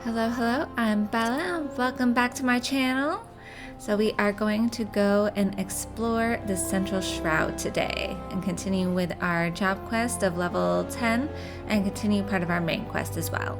Hello, I'm Bella and welcome back to my channel. So we are going to go and explore the Central Shroud today and continue with our job quest of level 10 and continue part of our main quest as well.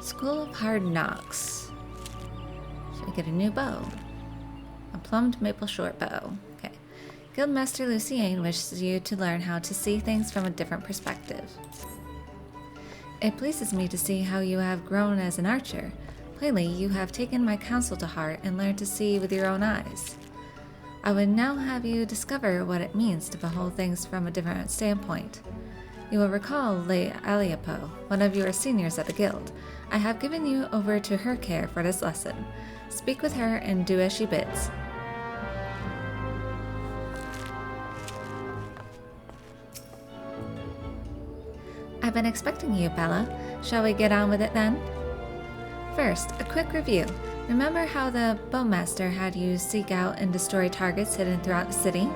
School of Hard Knocks. So we get a new bow. A plumbed maple short bow. Okay. Guildmaster Lucienne wishes you to learn how to see things from a different perspective. It pleases me to see how you have grown as an archer. Plainly, you have taken my counsel to heart and learned to see with your own eyes. I would now have you discover what it means to behold things from a different standpoint. You will recall Lady Aliapo, one of your seniors at the guild. I have given you over to her care for this lesson. Speak with her and do as she bids. I've been expecting you, Bella. Shall we get on with it then? First, a quick review. Remember how the bowmaster had you seek out and destroy targets hidden throughout the city?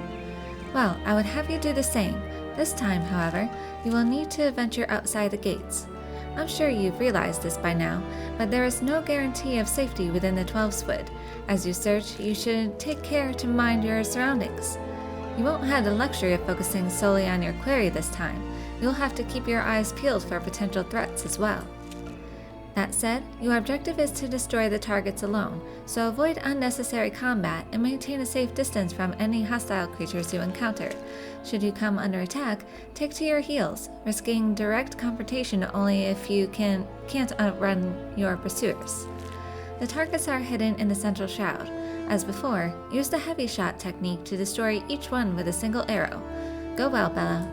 Well, I would have you do the same. This time, however, you will need to venture outside the gates. I'm sure you've realized this by now, but there is no guarantee of safety within the 12-wood. As you search, you should take care to mind your surroundings. You won't have the luxury of focusing solely on your quarry this time. You'll have to keep your eyes peeled for potential threats as well. That said, your objective is to destroy the targets alone, so avoid unnecessary combat and maintain a safe distance from any hostile creatures you encounter. Should you come under attack, take to your heels, risking direct confrontation only if you can't outrun your pursuers. The targets are hidden in the central shroud. As before, use the heavy shot technique to destroy each one with a single arrow. Go well, Bella.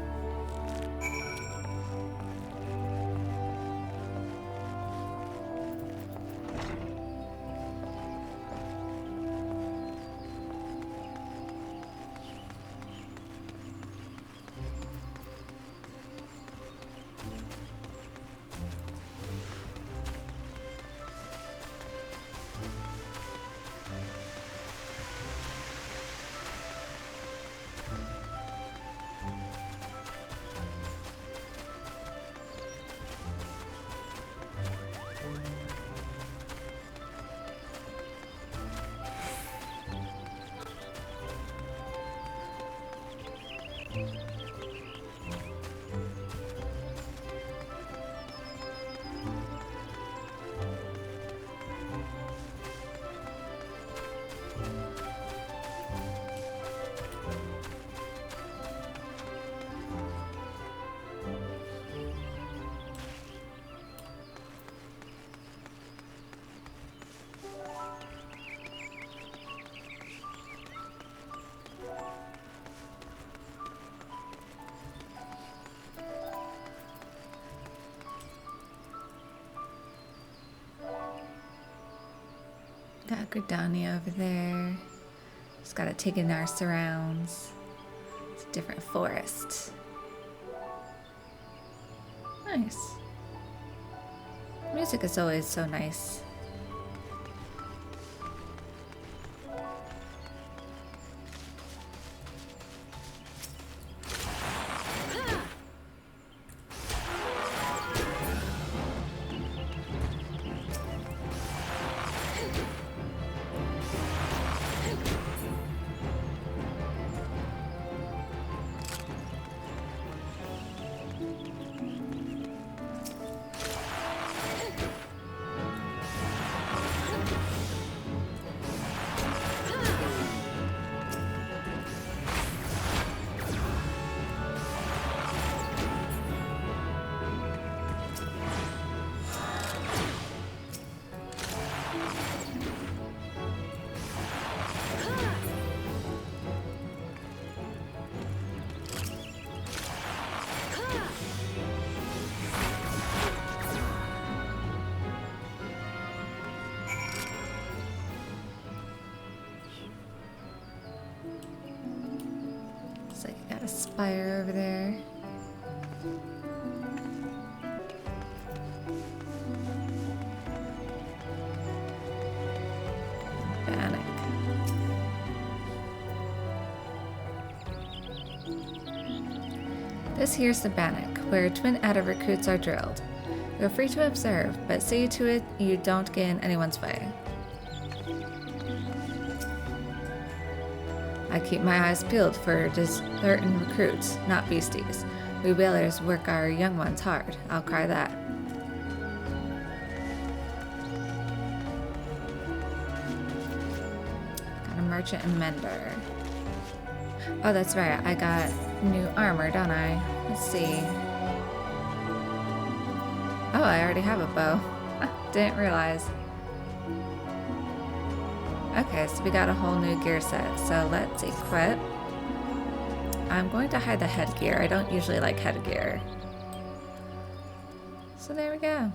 Got Gridania over there. Just gotta take in our surrounds. It's a different forest. Nice. Music is always so nice. spire over there. Bannock. This here's the Bannock, where twin Adder recruits are drilled. Feel free to observe, but see to it you don't get in anyone's way. I keep my eyes peeled for certain recruits, not beasties. We whalers work our young ones hard, I'll cry that. Got a merchant and mender. Oh, that's right, I got new armor, don't I? Let's see. Oh, I already have a bow. Didn't realize. Okay, so we got a whole new gear set, so let's equip. I'm going to hide the headgear. I don't usually like headgear. So there we go.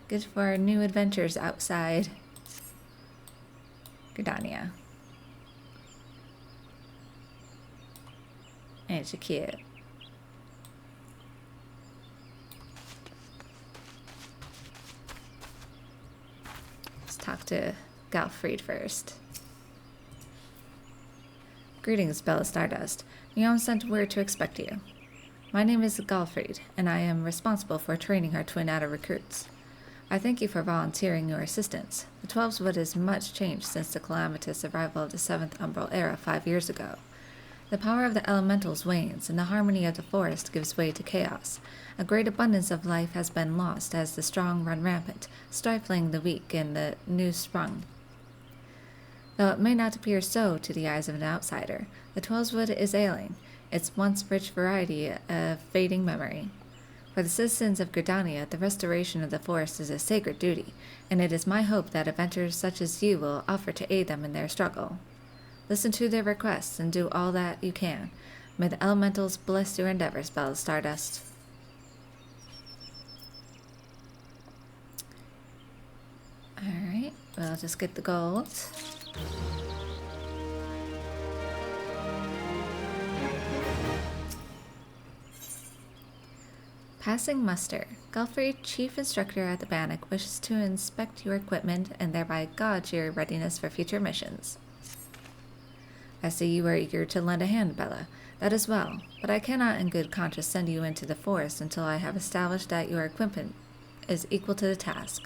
Good for new adventures outside Gridania. Ain't she cute? Let's talk to Galfried first. Greetings, Bella Stardust. Leon sent word to expect you. My name is Galfried, and I am responsible for training our twin Adder recruits. I thank you for volunteering your assistance. The Twelveswood is much changed since the calamitous arrival of the 7th Umbral Era 5 years ago. The power of the elementals wanes, and the harmony of the forest gives way to chaos. A great abundance of life has been lost as the strong run rampant, stifling the weak and the new sprung. Though it may not appear so to the eyes of an outsider, the Twelveswood is ailing, its once rich variety a fading memory. For the citizens of Gridania, the restoration of the forest is a sacred duty, and it is my hope that adventurers such as you will offer to aid them in their struggle. Listen to their requests and do all that you can. May the elementals bless your endeavors, Bella Stardust. Alright, we'll just get the gold. Passing muster. Galfried, chief instructor at the Bannock, wishes to inspect your equipment and thereby gauge your readiness for future missions. I see you are eager to lend a hand, Bella. That is well, but I cannot in good conscience send you into the forest until I have established that your equipment is equal to the task.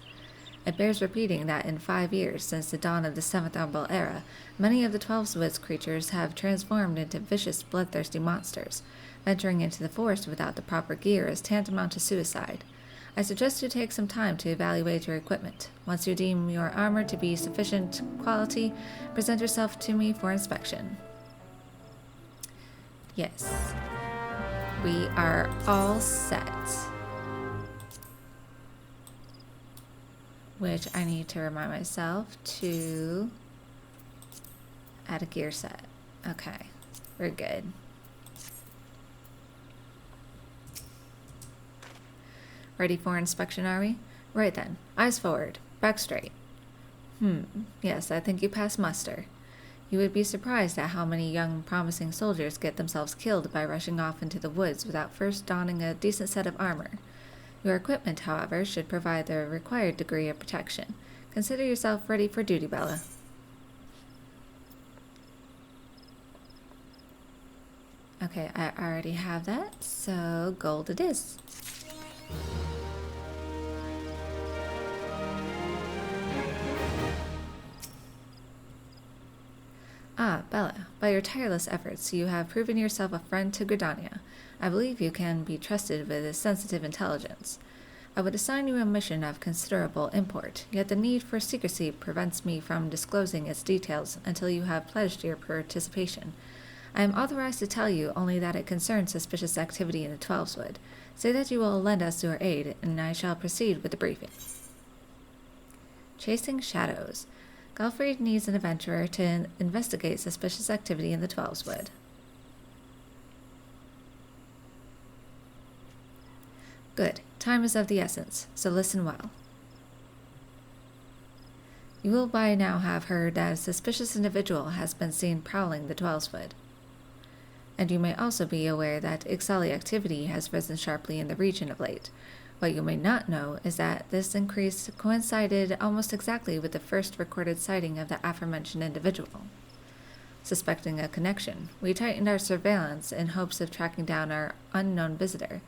It bears repeating that in 5 years since the dawn of the 7th Umbral Era, many of the Twelveswood's creatures have transformed into vicious, bloodthirsty monsters. Venturing into the forest without the proper gear is tantamount to suicide. I suggest you take some time to evaluate your equipment. Once you deem your armor to be sufficient quality, present yourself to me for inspection. Yes. We are all set. Which I need to remind myself to add a gear set. Okay, we're good. Ready for inspection, are we? Right then. Eyes forward. Back straight. Yes, I think you pass muster. You would be surprised at how many young, promising soldiers get themselves killed by rushing off into the woods without first donning a decent set of armor. Your equipment, however, should provide the required degree of protection. Consider yourself ready for duty, Bella. Okay, I already have that, so gold it is. Ah, Bella, by your tireless efforts, you have proven yourself a friend to Gridania. I believe you can be trusted with a sensitive intelligence. I would assign you a mission of considerable import, yet the need for secrecy prevents me from disclosing its details until you have pledged your participation. I am authorized to tell you only that it concerns suspicious activity in the Twelveswood. Say that you will lend us your aid, and I shall proceed with the briefing. Chasing shadows. Galfried needs an adventurer to investigate suspicious activity in the Twelveswood. Good. Time is of the essence, so listen well. You will by now have heard that a suspicious individual has been seen prowling the Twelveswood. And you may also be aware that Ixali activity has risen sharply in the region of late. What you may not know is that this increase coincided almost exactly with the first recorded sighting of the aforementioned individual. Suspecting a connection, we tightened our surveillance in hopes of tracking down our unknown visitor.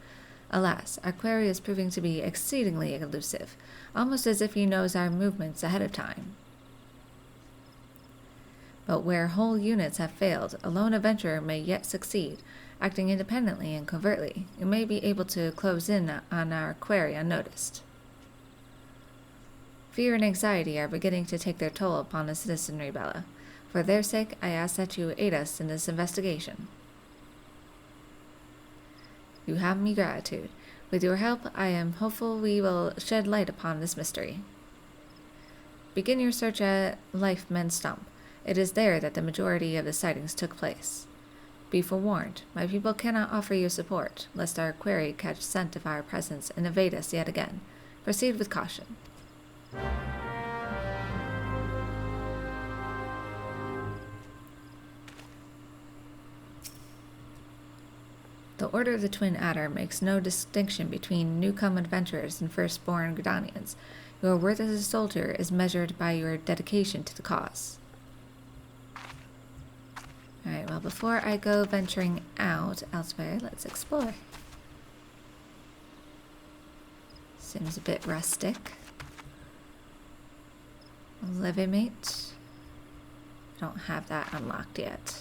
Alas, our query is proving to be exceedingly elusive, almost as if he knows our movements ahead of time. But where whole units have failed, a lone adventurer may yet succeed. Acting independently and covertly, you may be able to close in on our query unnoticed. Fear and anxiety are beginning to take their toll upon the citizenry, Bella. For their sake, I ask that you aid us in this investigation. You have me gratitude. With your help, I am hopeful we will shed light upon this mystery. Begin your search at Life Men's Stump. It is there that the majority of the sightings took place. Be forewarned, my people cannot offer you support, lest our query catch scent of our presence and evade us yet again. Proceed with caution. The Order of the Twin Adder makes no distinction between newcome adventurers and firstborn Gridanians. Your worth as a soldier is measured by your dedication to the cause. Alright, well, before I go venturing out elsewhere, let's explore. Seems a bit rustic. Living mate. Don't have that unlocked yet.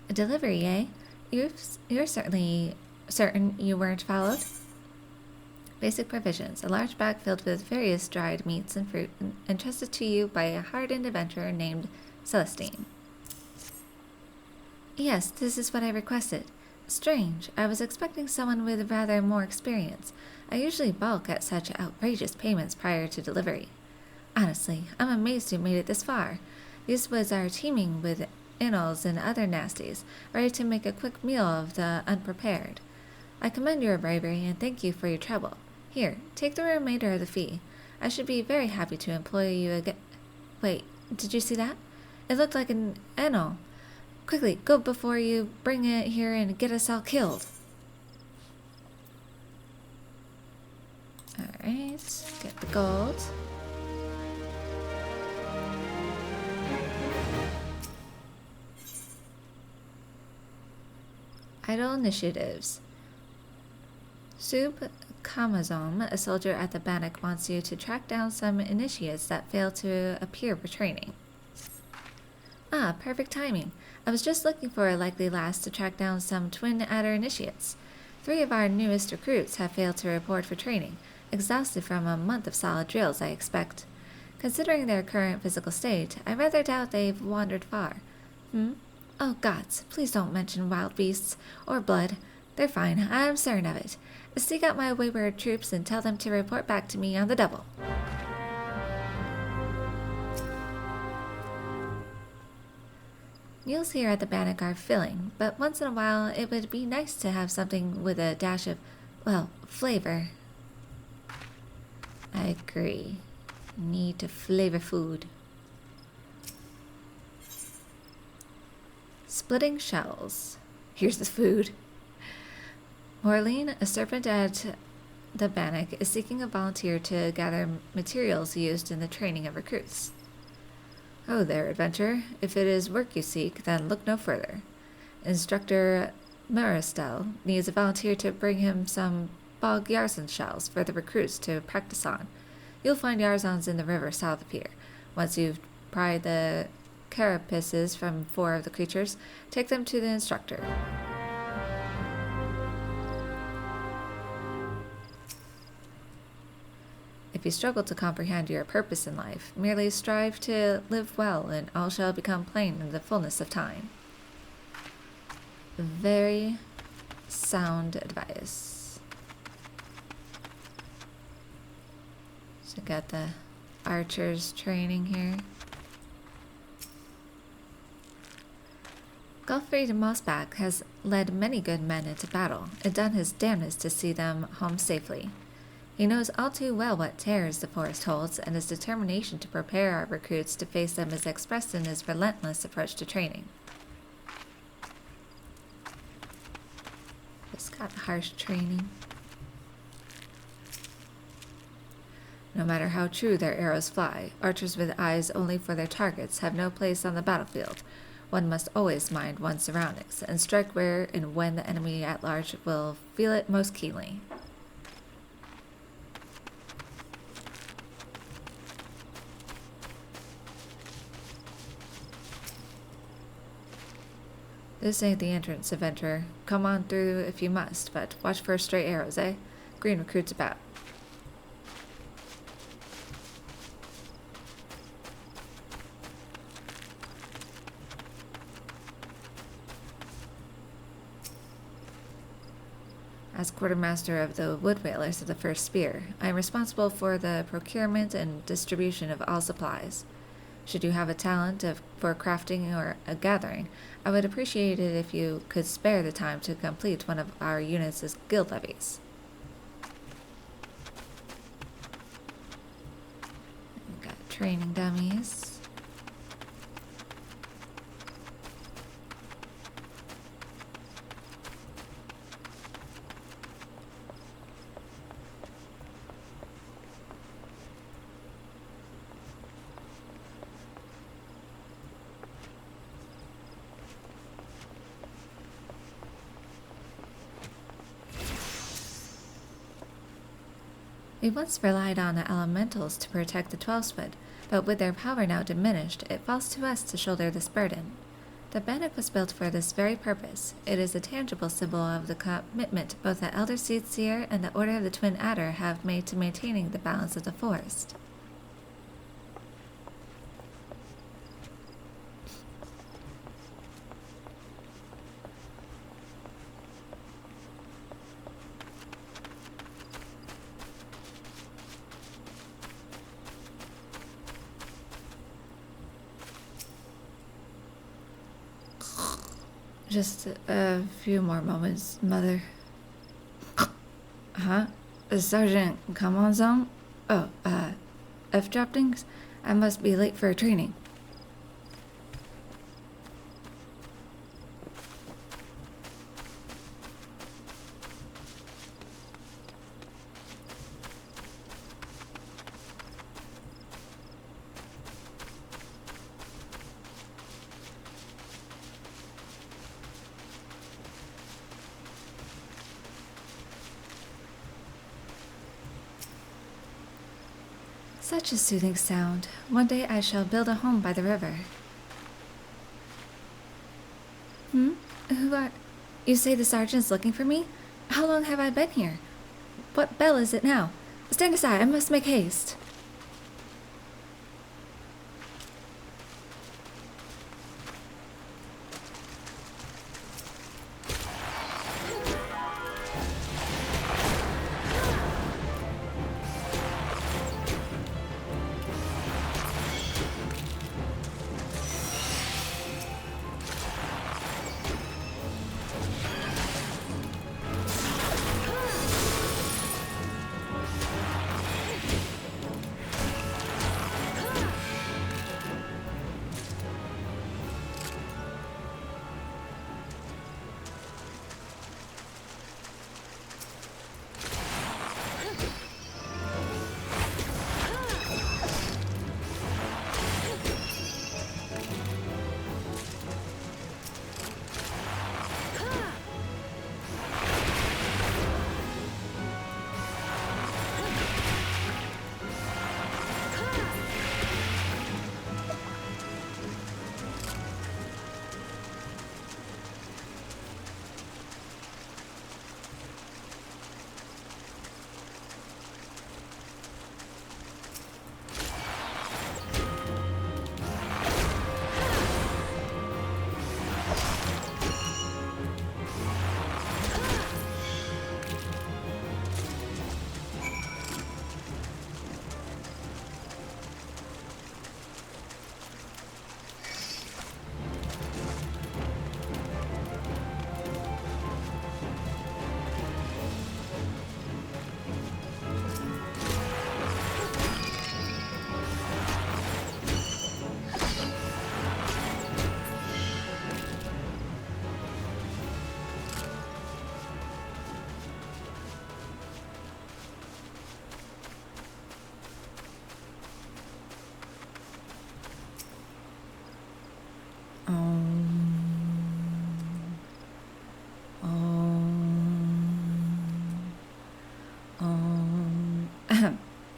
A delivery, eh? You're certainly certain you weren't followed? Basic provisions. A large bag filled with various dried meats and fruit entrusted to you by a hardened adventurer named Celestine. Yes, this is what I requested. Strange. I was expecting someone with rather more experience. I usually balk at such outrageous payments prior to delivery. Honestly, I'm amazed you made it this far. These woods are teeming with innals and other nasties, ready to make a quick meal of the unprepared. I commend your bravery and thank you for your trouble. Here, take the remainder of the fee. I should be very happy to employ you again. Wait, did you see that? It looked like an innal. Quickly, go before you bring it here and get us all killed. Alright, get the gold. Idle initiatives. Sub Kamazom, a soldier at the Bannock, wants you to track down some initiates that fail to appear for training. Ah, perfect timing. I was just looking for a likely lass to track down some twin adder initiates. 3 of our newest recruits have failed to report for training, exhausted from a month of solid drills, I expect. Considering their current physical state, I rather doubt they've wandered far. Oh gods, please don't mention wild beasts or blood. They're fine, I'm certain of it. Seek out my wayward troops and tell them to report back to me on the double. Meals here at the Bannock are filling, but once in a while it would be nice to have something with a dash of, well, flavor. I agree. Need to flavor food. Splitting shells. Here's the food. Morlene, a servant at the Bannock, is seeking a volunteer to gather materials used in the training of recruits. Oh there, adventurer. If it is work you seek, then look no further. Instructor Maristel needs a volunteer to bring him some bog Yarzan shells for the recruits to practice on. You'll find Yarzans in the river south of here. Once you've pried the carapaces from 4 of the creatures, take them to the instructor. If you struggle to comprehend your purpose in life, merely strive to live well and all shall become plain in the fullness of time. Very sound advice. So got the archers training here. Gulfried Mossback has led many good men into battle and done his damnedest to see them home safely. He knows all too well what terrors the forest holds, and his determination to prepare our recruits to face them is expressed in his relentless approach to training. It's got harsh training. No matter how true their arrows fly, archers with eyes only for their targets have no place on the battlefield. One must always mind one's surroundings, and strike where and when the enemy at large will feel it most keenly. This ain't the entrance, adventurer. Come on through if you must, but watch for stray arrows, eh? Green recruits about. As quartermaster of the wood whalers of the First Spear, I am responsible for the procurement and distribution of all supplies. Should you have a talent for crafting or a gathering, I would appreciate it if you could spare the time to complete one of our units' guild levies. We've got training dummies. We once relied on the elementals to protect the 12-foot, but with their power now diminished, it falls to us to shoulder this burden. The bannock was built for this very purpose. It is a tangible symbol of the commitment both the Elder Seedseer and the Order of the Twin Adder have made to maintaining the balance of the forest. Just a few more moments, Mother. Huh? Sergeant, come on, zone? Oh, F-droppings? I must be late for training. Such a soothing sound. One day I shall build a home by the river. Who are... You say the sergeant's looking for me? How long have I been here? What bell is it now? Stand aside, I must make haste.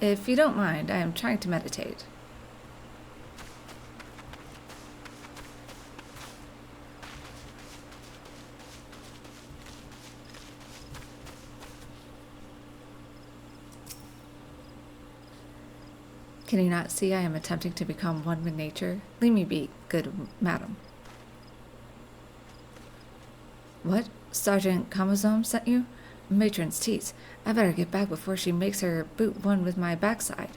If you don't mind, I am trying to meditate. Can you not see I am attempting to become one with nature? Leave me be, good madam. What? Sergeant Kamazome sent you? Matron's teats. I better get back before she makes her boot one with my backside.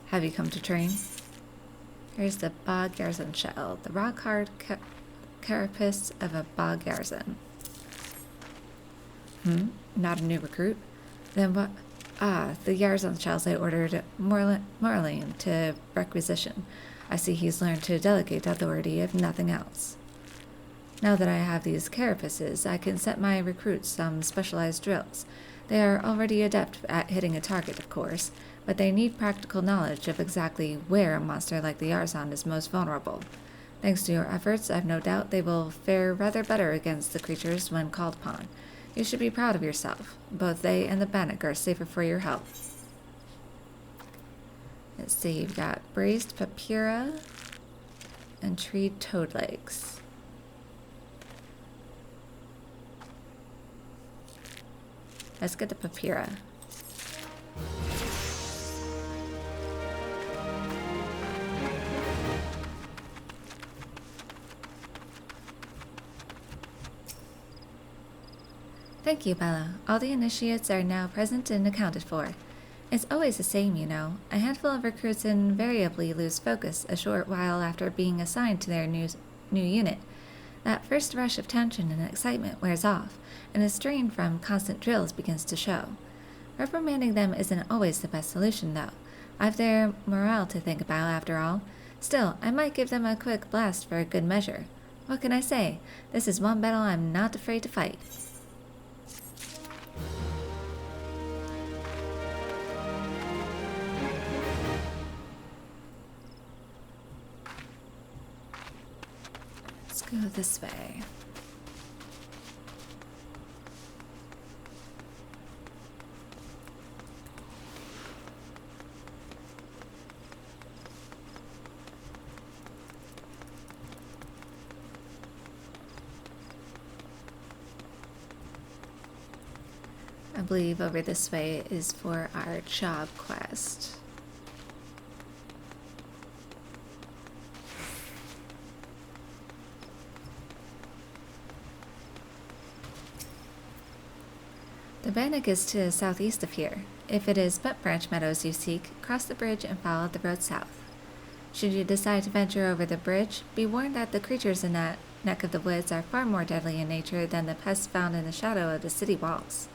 Have you come to train? Here's the bog garrison shell, the rock-hard carapace of a bog garrison. Not a new recruit? Then what? Ah, the garrison shells I ordered Marlene to requisition. I see he's learned to delegate authority, if nothing else. Now that I have these carapaces, I can set my recruits some specialized drills. They are already adept at hitting a target, of course, but they need practical knowledge of exactly where a monster like the Arzon is most vulnerable. Thanks to your efforts, I've no doubt they will fare rather better against the creatures when called upon. You should be proud of yourself. Both they and the Bannock are safer for your help. Let's see, you've got braised papyra and treed toad legs. Let's get the papyra. Thank you, Bella. All the initiates are now present and accounted for. It's always the same, you know. A handful of recruits invariably lose focus a short while after being assigned to their new unit. That first rush of tension and excitement wears off, and a strain from constant drills begins to show. Reprimanding them isn't always the best solution, though. I've their morale to think about, after all. Still, I might give them a quick blast for a good measure. What can I say? This is one battle I'm not afraid to fight. Let's go this way. I believe over this way is for our job quest. The Bannock is to the southeast of here. If it is Butt Branch Meadows you seek, cross the bridge and follow the road south. Should you decide to venture over the bridge, be warned that the creatures in that neck of the woods are far more deadly in nature than the pests found in the shadow of the city walls.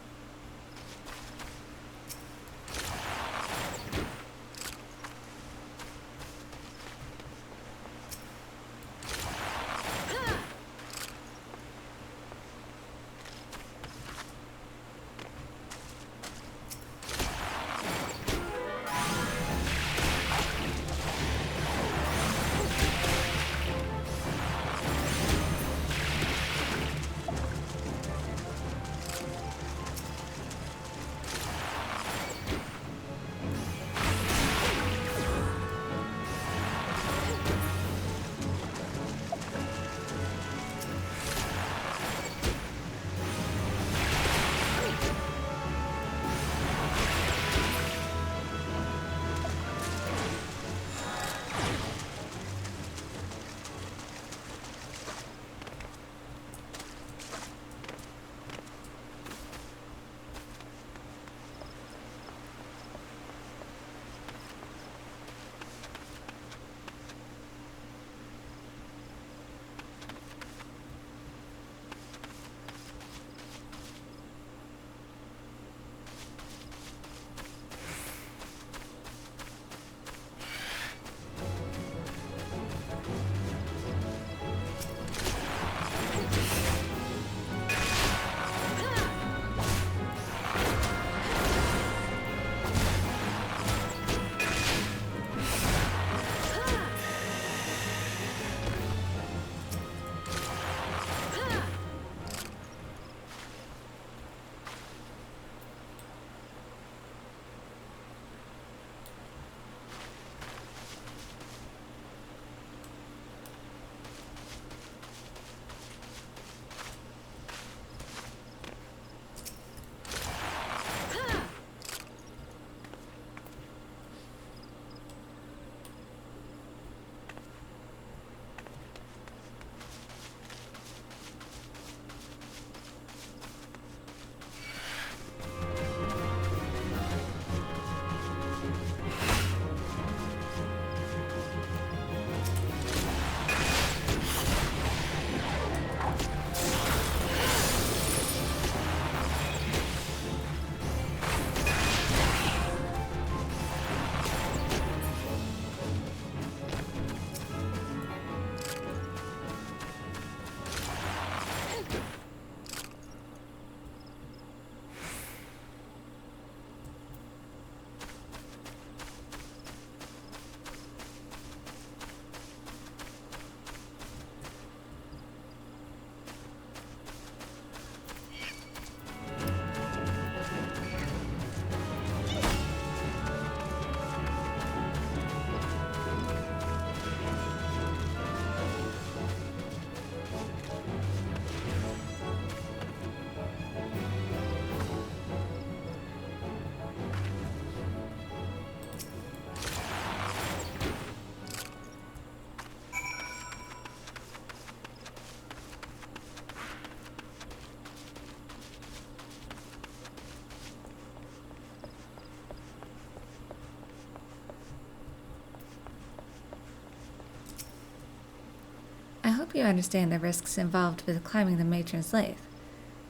hope you understand the risks involved with climbing the matron's lathe.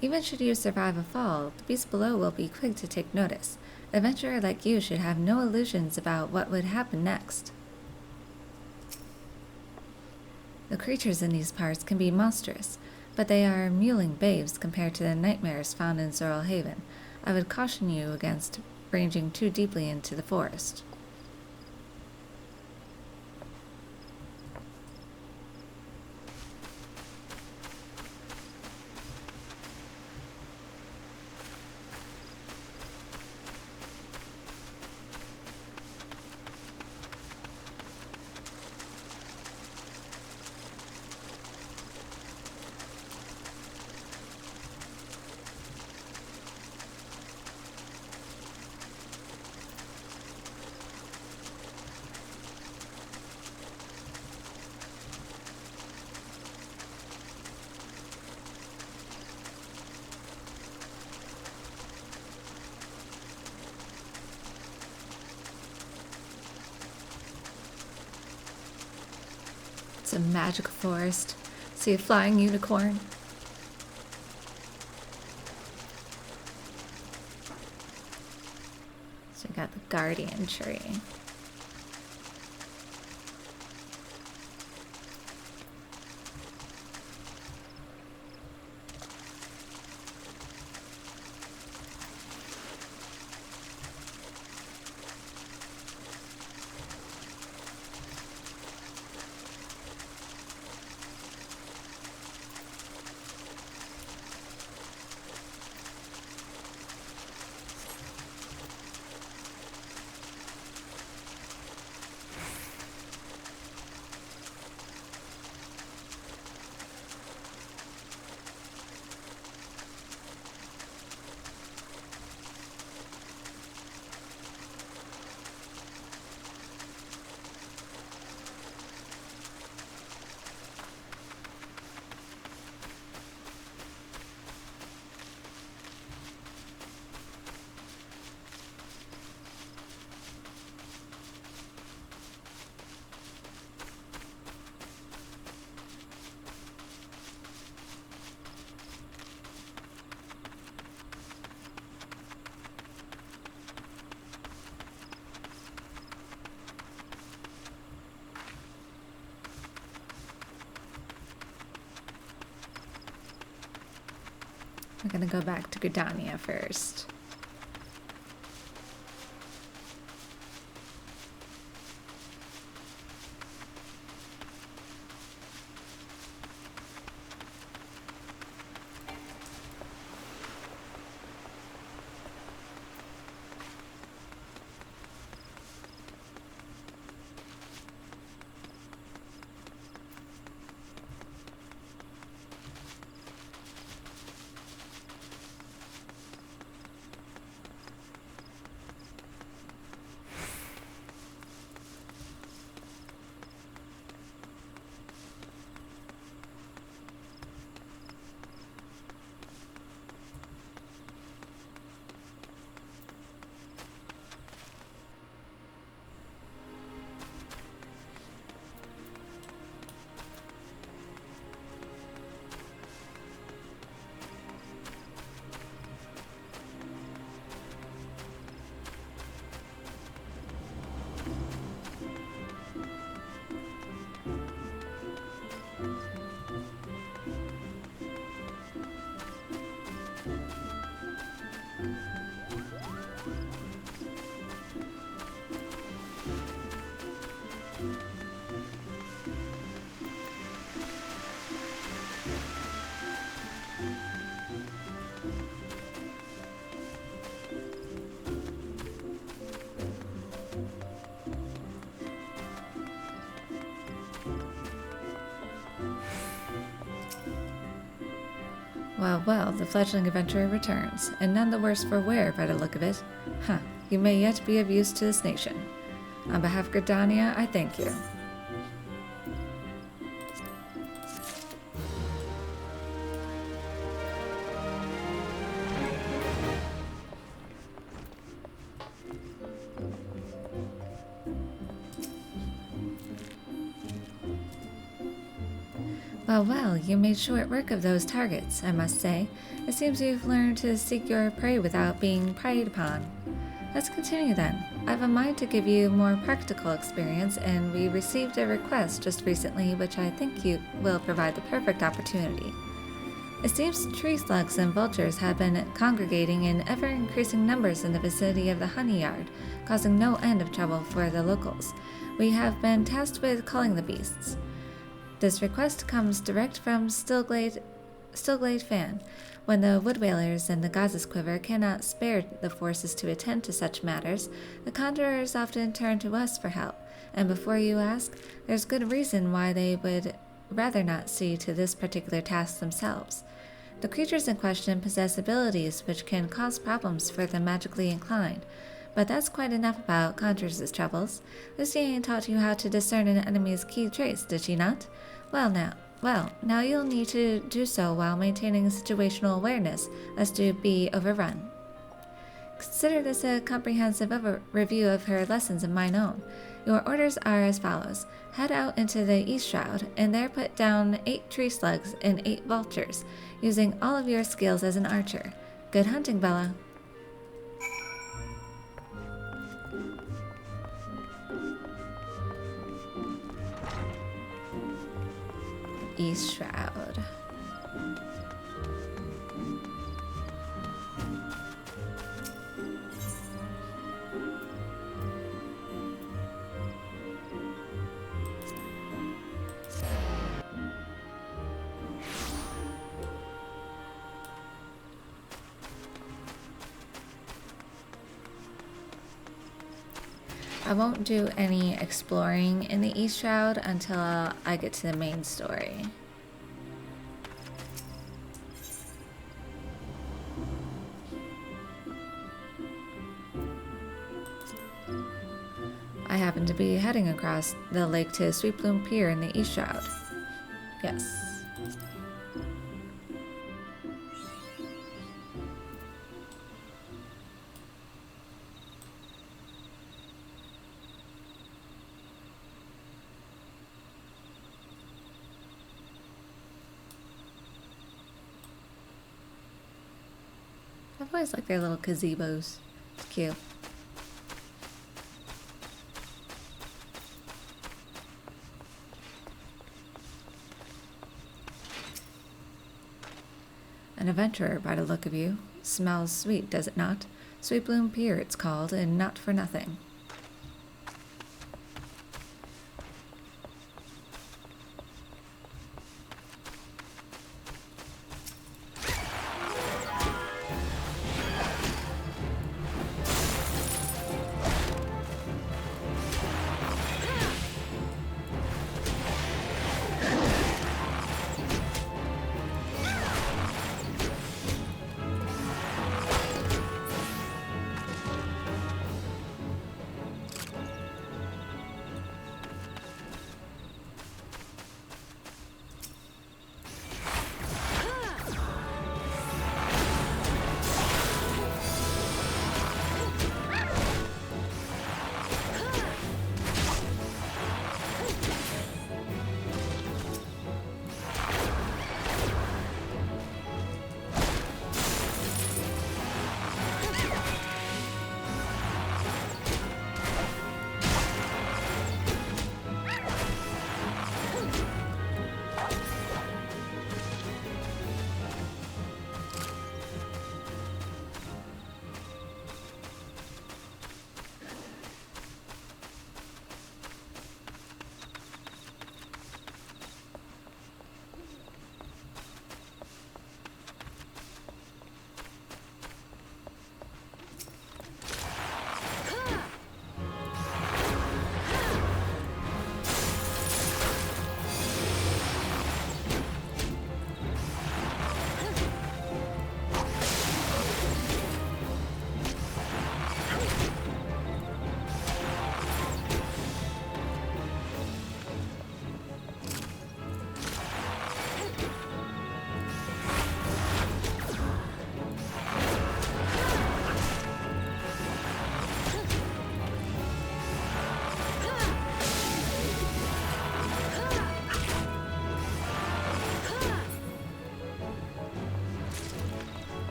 Even should you survive a fall, the beast below will be quick to take notice. An adventurer like you should have no illusions about what would happen next. The creatures in these parts can be monstrous, but they are mewling babes compared to the nightmares found in Zoral Haven. I would caution you against ranging too deeply into the forest. It's a magical forest. See a flying unicorn? So we got the guardian tree. We're gonna go back to Gridania first. Well, well, the fledgling adventurer returns, and none the worse for wear by the look of it. Huh, you may yet be of use to this nation. On behalf of Gridania, I thank you. Well, well, you made short work of those targets, I must say. It seems you've learned to seek your prey without being preyed upon. Let's continue then. I have a mind to give you more practical experience, and we received a request just recently which I think you will provide the perfect opportunity. It seems tree slugs and vultures have been congregating in ever-increasing numbers in the vicinity of the honey yard, causing no end of trouble for the locals. We have been tasked with culling the beasts. This request comes direct from Stillglade Fan. When the Wood Whalers and the Gaz's Quiver cannot spare the forces to attend to such matters, the Conjurers often turn to us for help, and before you ask, there's good reason why they would rather not see to this particular task themselves. The creatures in question possess abilities which can cause problems for the magically inclined, but that's quite enough about Conjurers' troubles. Lucy Ann taught you how to discern an enemy's key traits, did she not? Well, now you'll need to do so while maintaining situational awareness, lest you be overrun. Consider this a comprehensive review of her lessons and mine own. Your orders are as follows. Head out into the East Shroud, and there put down 8 tree slugs and 8 vultures, using all of your skills as an archer. Good hunting, Bella. East Shroud. I won't do any exploring in the East Shroud until I get to the main story. I happen to be heading across the lake to Sweet Bloom Pier in the East Shroud. Yes. I've always liked their little gazebos. It's cute. An adventurer by the look of you. Smells sweet, does it not? Sweet Bloom Pier it's called, and not for nothing.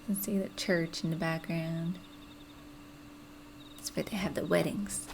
You can see the church in the background. It's where they have the weddings.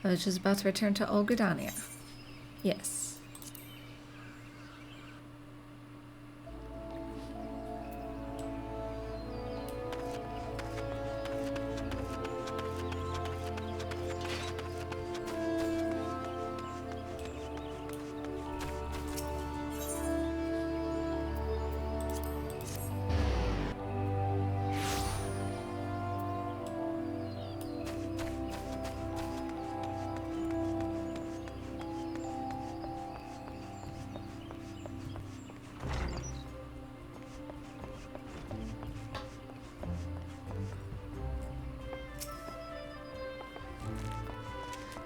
I was just about to return to Old Gridania. Yes.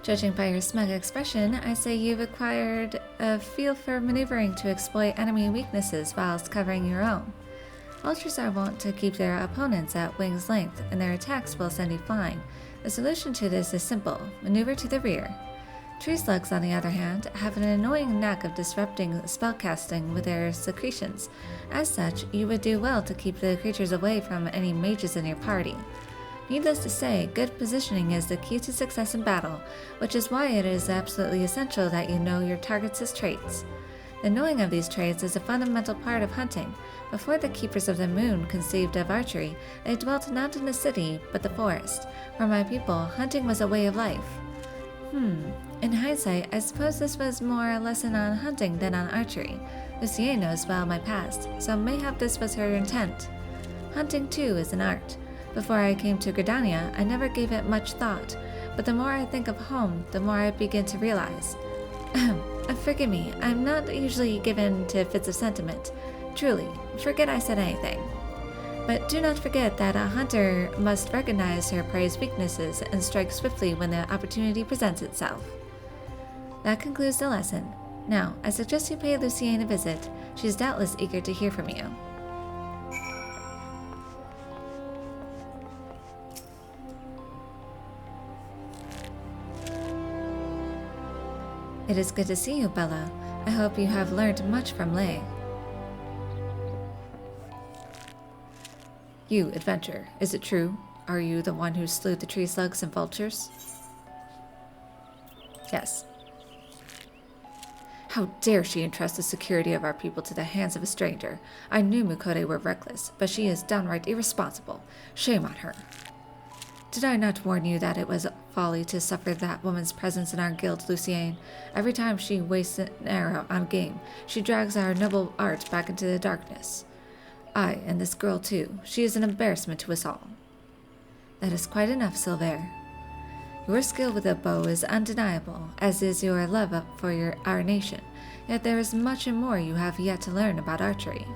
Judging by your smug expression, I say you've acquired a feel for maneuvering to exploit enemy weaknesses whilst covering your own. Vultures are wont to keep their opponents at wing's length, and their attacks will send you flying. The solution to this is simple: maneuver to the rear. Tree slugs, on the other hand, have an annoying knack of disrupting spellcasting with their secretions. As such, you would do well to keep the creatures away from any mages in your party. Needless to say, good positioning is the key to success in battle, which is why it is absolutely essential that you know your target's traits. The knowing of these traits is a fundamental part of hunting. Before the Keepers of the Moon conceived of archery, they dwelt not in the city, but the forest. For my people, hunting was a way of life. In hindsight, I suppose this was more a lesson on hunting than on archery. Lucienne knows well my past, so mayhap this was her intent. Hunting, too, is an art. Before I came to Gridania, I never gave it much thought, but the more I think of home, the more I begin to realize. Forgive me, I'm not usually given to fits of sentiment. Truly, forget I said anything. But do not forget that a hunter must recognize her prey's weaknesses and strike swiftly when the opportunity presents itself. That concludes the lesson. Now, I suggest you pay Lucienne a visit. She's doubtless eager to hear from you. It is good to see you, Bella. I hope you have learned much from Lay. You, adventurer, is it true? Are you the one who slew the tree slugs and vultures? Yes. How dare she entrust the security of our people to the hands of a stranger? I knew Mukode were reckless, but she is downright irresponsible. Shame on her. Did I not warn you that it was folly to suffer that woman's presence in our guild, Lucienne? Every time she wastes an arrow on game, she drags our noble art back into the darkness. Aye, and this girl too. She is an embarrassment to us all. That is quite enough, Silver. Your skill with the bow is undeniable, as is your love for our nation. Yet there is much and more you have yet to learn about archery.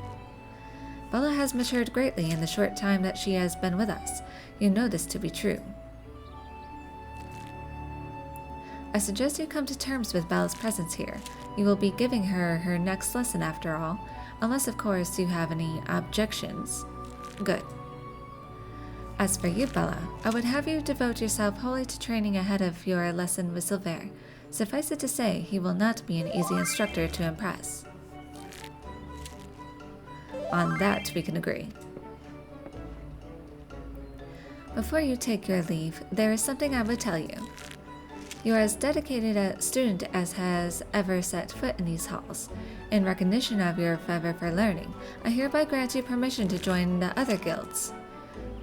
Bella has matured greatly in the short time that she has been with us. You know this to be true. I suggest you come to terms with Bella's presence here. You will be giving her her next lesson after all, unless of course you have any objections. Good. As for you, Bella, I would have you devote yourself wholly to training ahead of your lesson with Silver. Suffice it to say, he will not be an easy instructor to impress. On that we can agree. Before you take your leave, there is something I would tell you. You are as dedicated a student as has ever set foot in these halls. In recognition of your fervor for learning, I hereby grant you permission to join the other guilds.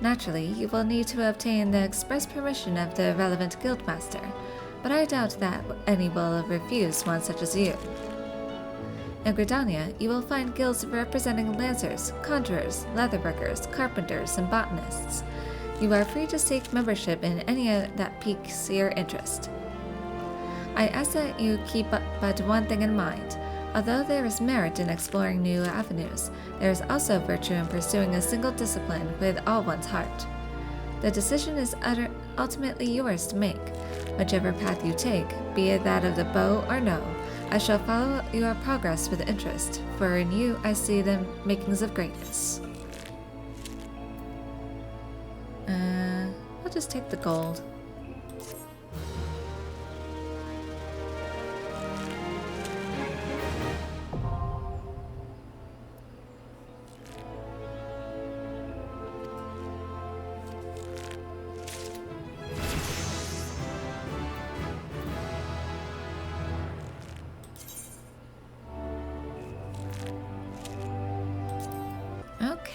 Naturally, you will need to obtain the express permission of the relevant guildmaster, but I doubt that any will refuse one such as you. In Gridania, you will find guilds representing lancers, conjurers, leatherworkers, carpenters, and botanists. You are free to seek membership in any that piques your interest. I ask that you keep but one thing in mind. Although there is merit in exploring new avenues, there is also virtue in pursuing a single discipline with all one's heart. The decision is ultimately yours to make. Whichever path you take, be it that of the bow or no, I shall follow your progress with interest, for in you I see the makings of greatness. I'll just take the gold.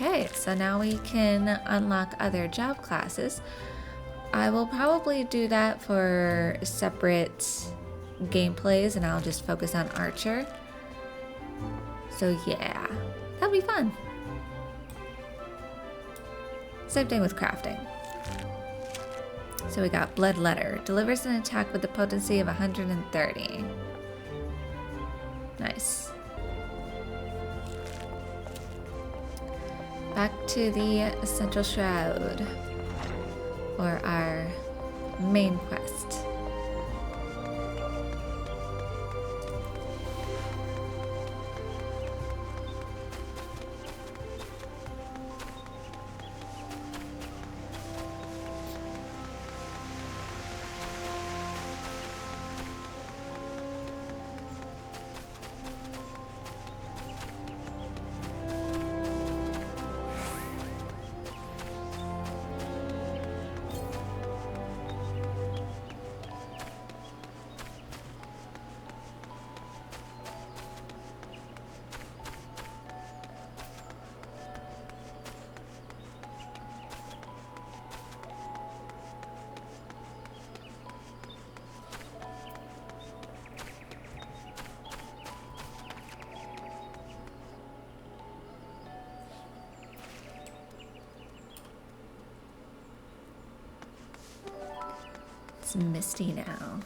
Okay, so now we can unlock other job classes. I will probably do that for separate gameplays and I'll just focus on Archer. So yeah, that'll be fun. Same thing with crafting. So we got Blood Letter. Delivers an attack with a potency of 130. Nice. Back to the Central Shroud, or our main quest. It's misty now.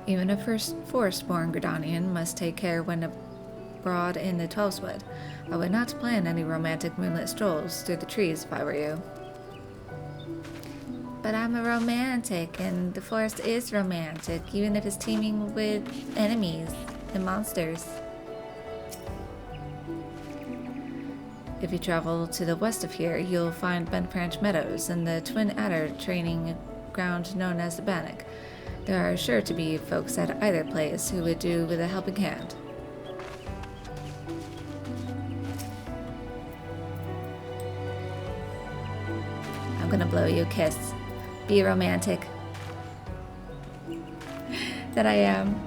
Even a forest-born Gridanian must take care when abroad in the Twelveswood. I would not plan any romantic moonlit strolls through the trees if I were you. But I'm a romantic, and the forest is romantic, even if it's teeming with enemies and monsters. If you travel to the west of here, you'll find Bent Branch Meadows and the Twin Adder training ground known as the Bannock. There are sure to be folks at either place who would do with a helping hand. I'm gonna blow you a kiss. Be romantic. That I am.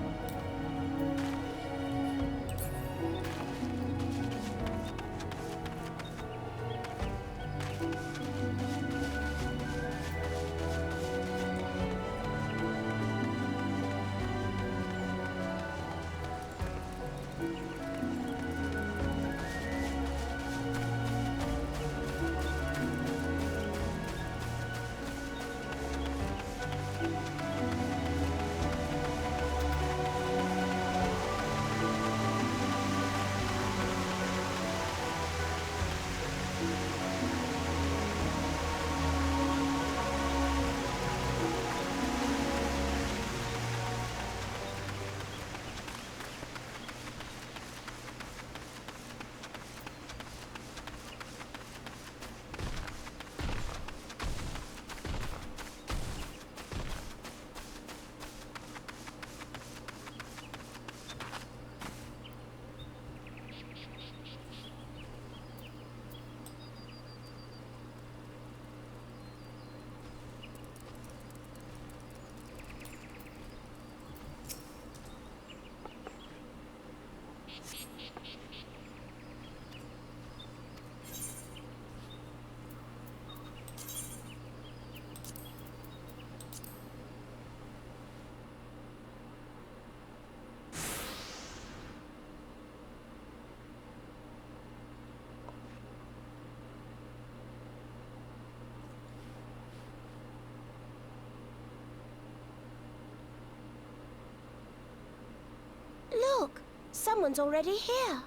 someone's already here.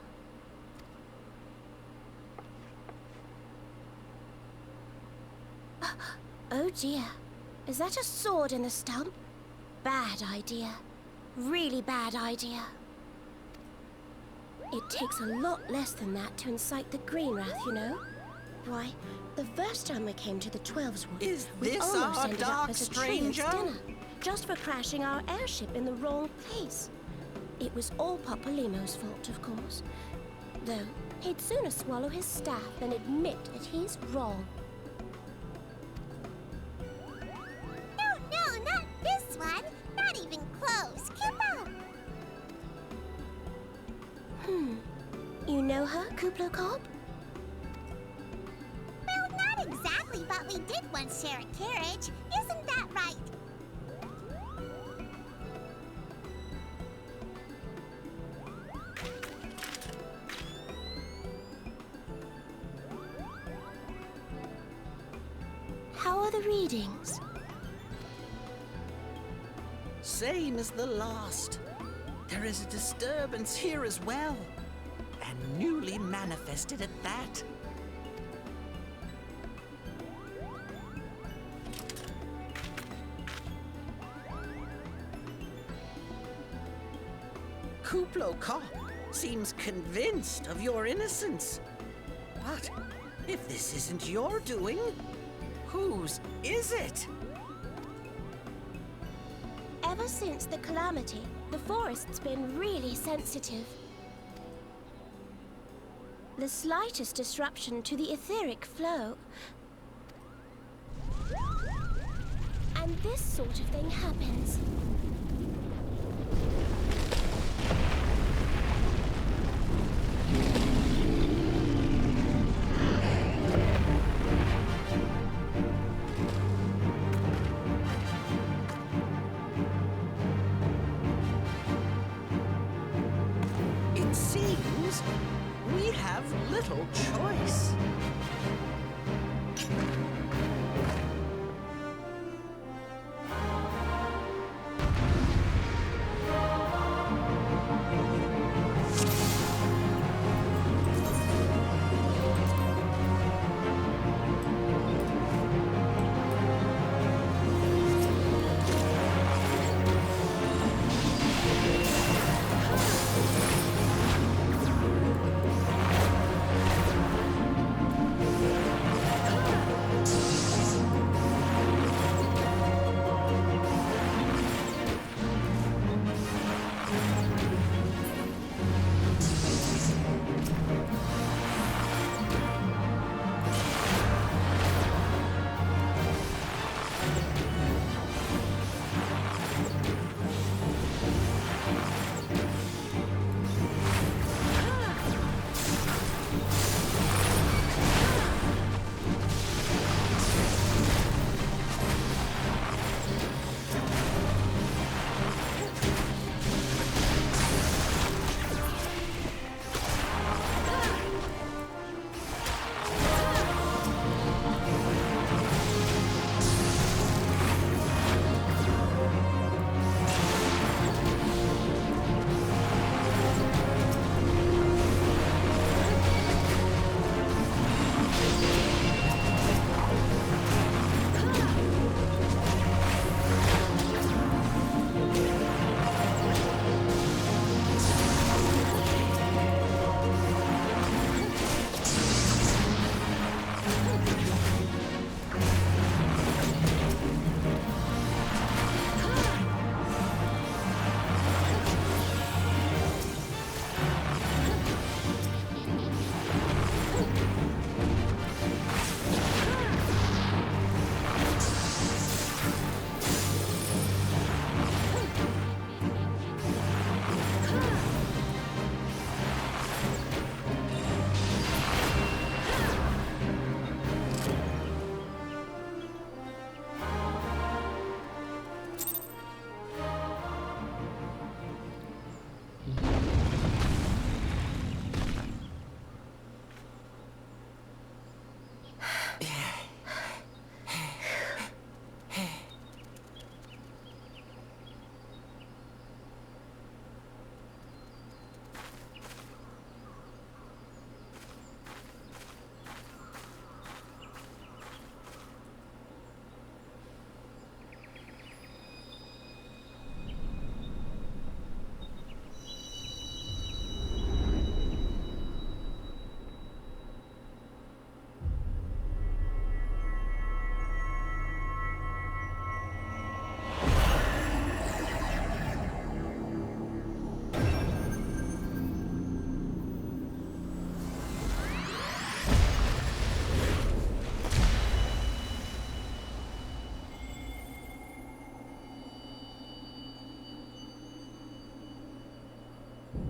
Oh dear. Is that a sword in the stump? Bad idea. Really bad idea. It takes a lot less than that to incite the Green Wrath, you know. Why, the first time we came to the Twelves Wood, we almost ended up as a tree's dinner, just for crashing our airship in the wrong place. It was all Popolimo's fault, of course. Though, he'd sooner swallow his staff than admit that he's wrong. No, not this one. Not even close. Keep up. You know her, Kuplo-Cob? Well, not exactly, but we did once share a carriage. Isn't that right? How are the readings? Same as the last. There is a disturbance here as well. And newly manifested at that. Kuplo-Cob seems convinced of your innocence. But if this isn't your doing, whose is it? Ever since the calamity, the forest's been really sensitive. The slightest disruption to the etheric flow, and this sort of thing happens. It seems we have little choice.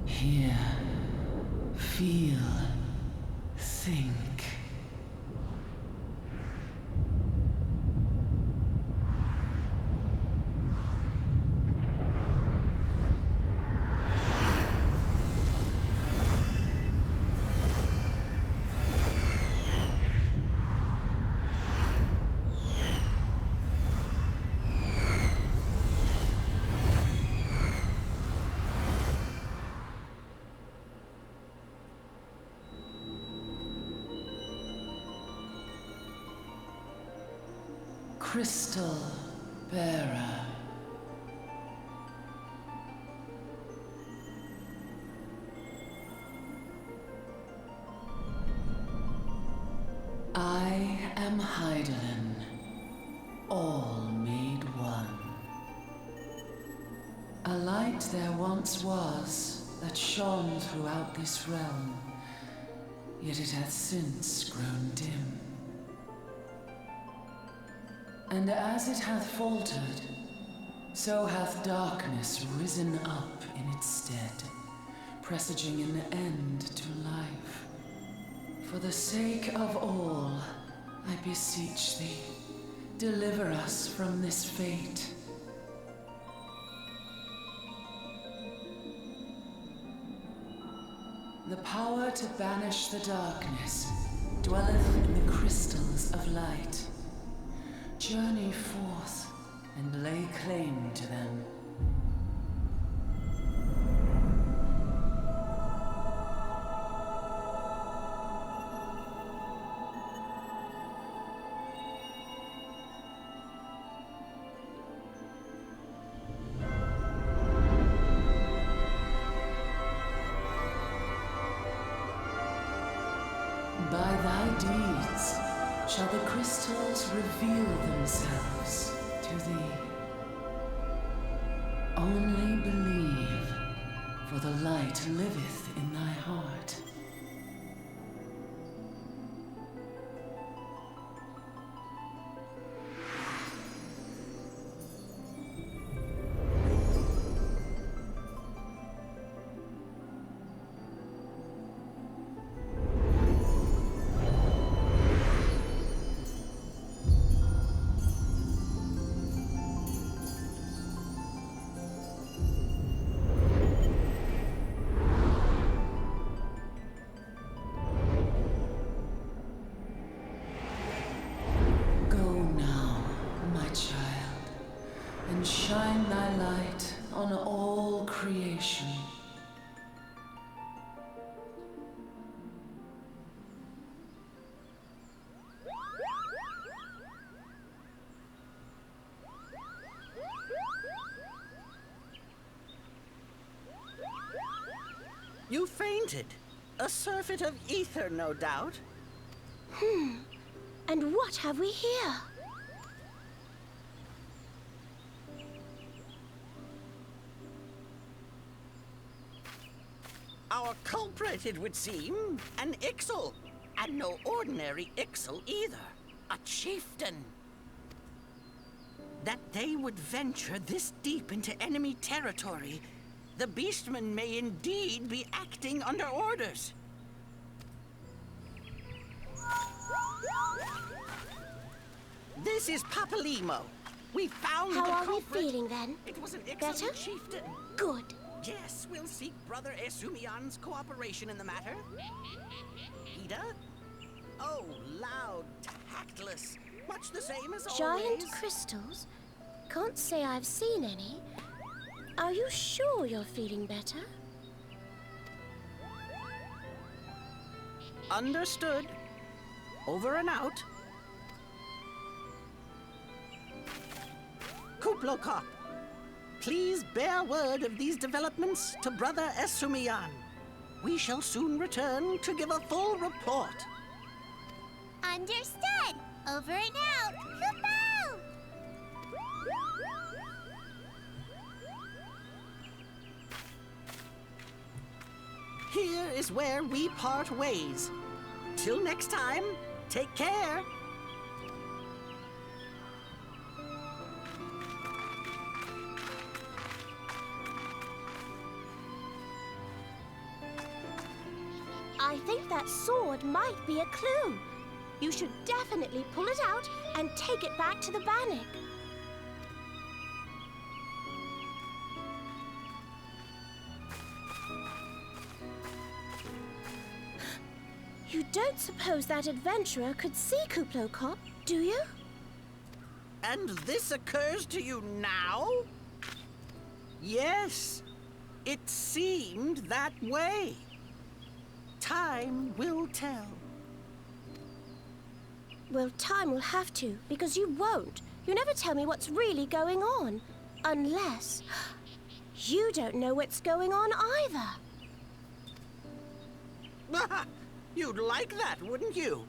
Hear, feel, think. Crystal Bearer. I am Hydaelyn, all made one. A light there once was that shone throughout this realm, yet it hath since grown dim. And as it hath faltered, so hath darkness risen up in its stead, presaging an end to life. For the sake of all, I beseech thee, deliver us from this fate. The power to banish the darkness dwelleth in the crystals of light. Journey forth and lay claim to them. By thy deeds shall the crystals reveal themselves to thee. Only believe, for the light liveth in thy heart. And shine thy light on all creation. You fainted. A surfeit of ether, no doubt. And what have we here? Our culprit, it would seem, an Ixal. And no ordinary Ixal either. A chieftain. That they would venture this deep into enemy territory, the beastmen may indeed be acting under orders. This is Papalimo. We found the How are we culprit. feeling then? It was an Better? excellent chieftain. Good. Yes, we'll seek Brother Esumian's cooperation in the matter. Ida? Oh, loud, tactless. Much the same as Giant always. crystals? Can't say I've seen any. Are you sure you're feeling better? Understood. Over and out. Kuplokop, please bear word of these developments to Brother Esumian. We shall soon return to give a full report. Understood. Over and out. Hoopow! Here is where we part ways. Till next time, take care. think that sword might be a clue. You should definitely pull it out and take it back to the Bannock. You don't suppose that adventurer could see Kuplokop, do you? And this occurs to you now? Yes, it seemed that way. Time will tell. Well, time will have to, because you won't. You never tell me what's really going on. Unless you don't know what's going on either. You'd like that, wouldn't you?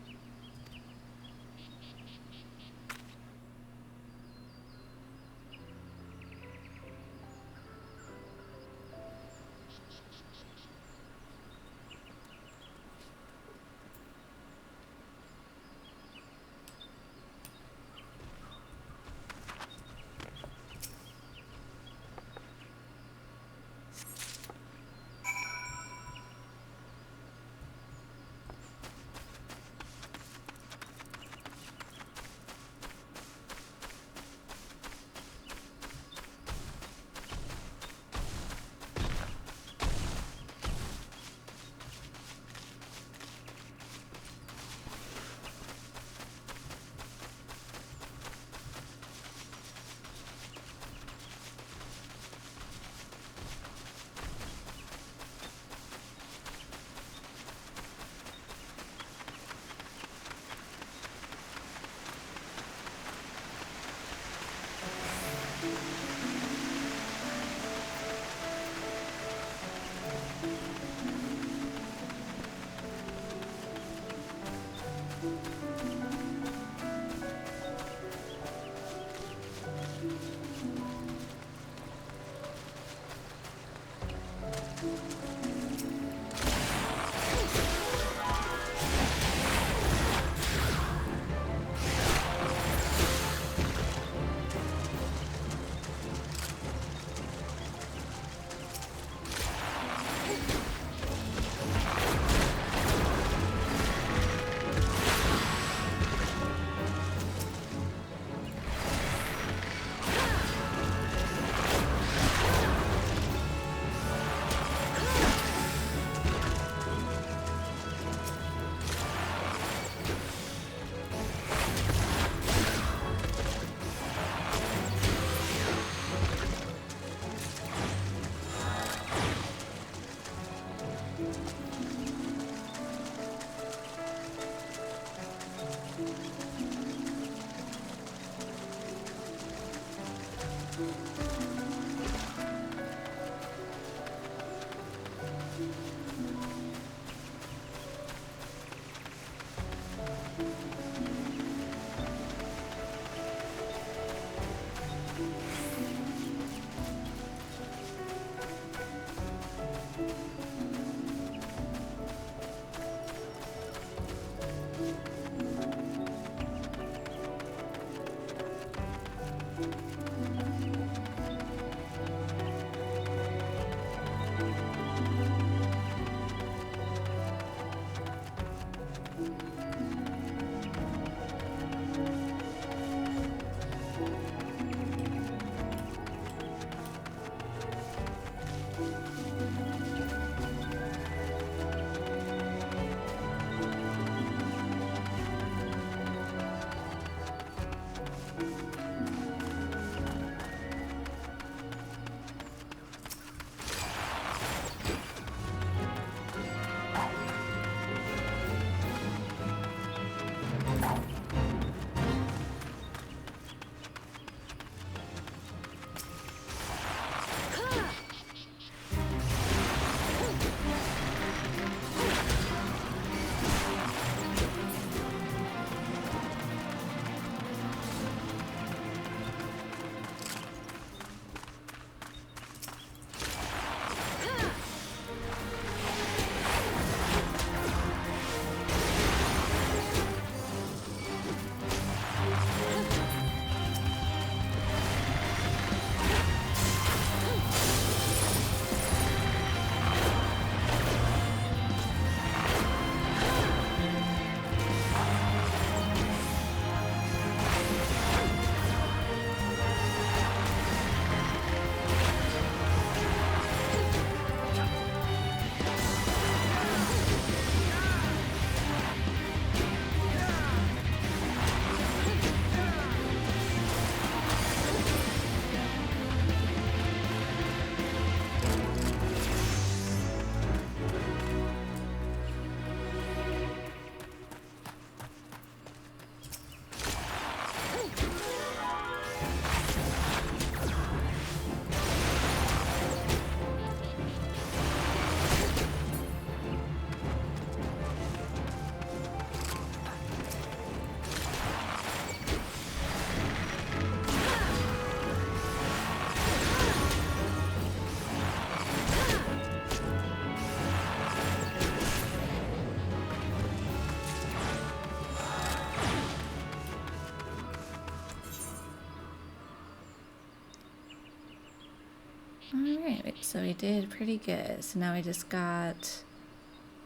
Alright, so we did pretty good. So now we just got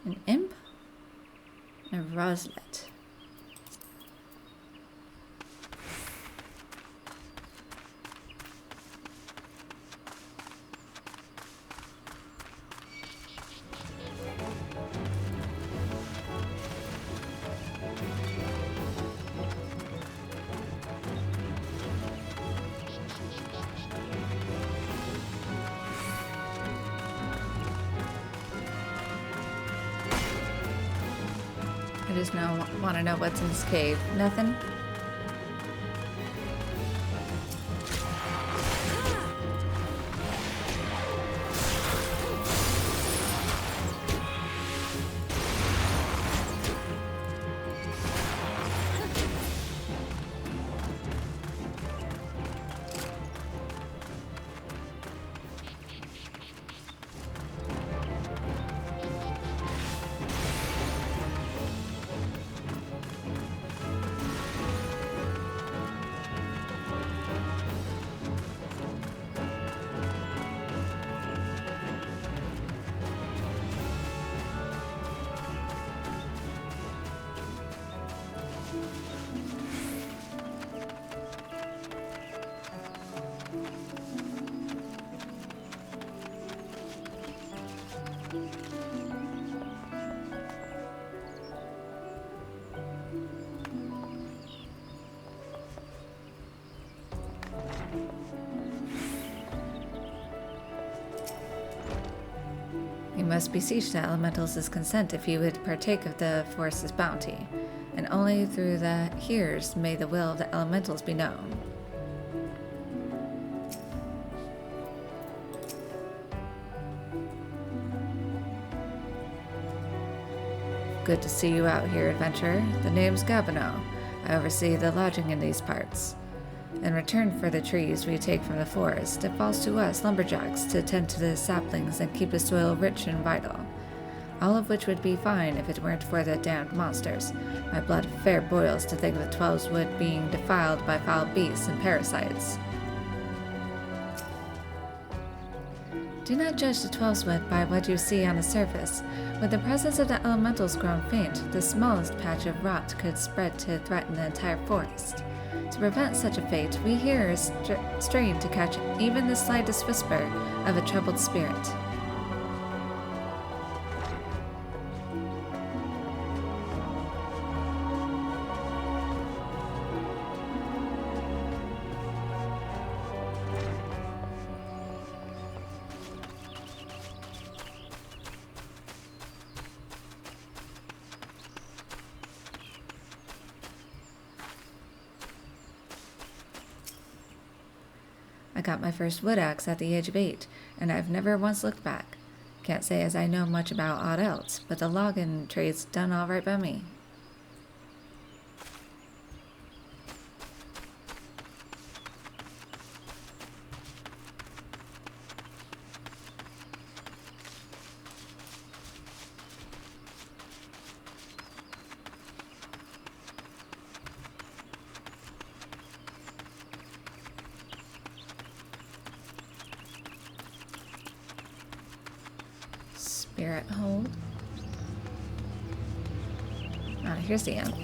an imp and a roslet. I just now want to know what's in this cave. Nothing? You must beseech the elementals' consent if you would partake of the forest's bounty, and only through the hearers may the will of the elementals be known. Good to see you out here, adventurer. The name's Gabino. I oversee the lodging in these parts. In return for the trees we take from the forest, it falls to us, lumberjacks, to tend to the saplings and keep the soil rich and vital. All of which would be fine if it weren't for the damned monsters. My blood fair boils to think of the 12's wood being defiled by foul beasts and parasites. Do not judge the 12's wood by what you see on the surface. With the presence of the elementals grown faint, the smallest patch of rot could spread to threaten the entire forest. To prevent such a fate, we hearers strain to catch even the slightest whisper of a troubled spirit. I got my first wood axe at the age of 8, and I've never once looked back. Can't say as I know much about aught else, but the logging trade's done all right by me. Spirit hold. Ah, here's the end.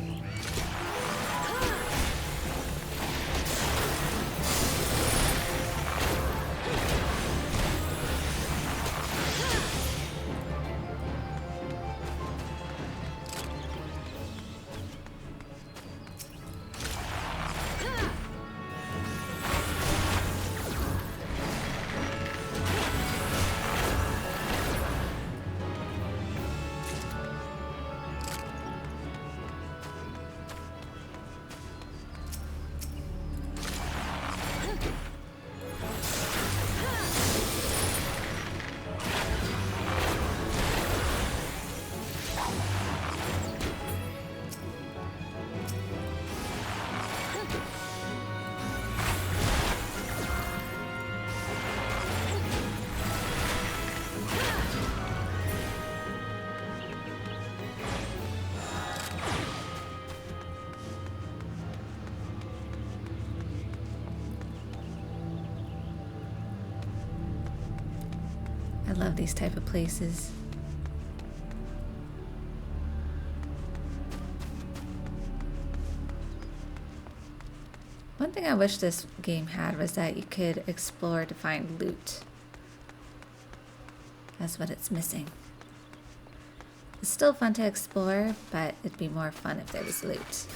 I love these type of places. One thing I wish this game had was that you could explore to find loot. That's what it's missing. It's still fun to explore, but it'd be more fun if there was loot.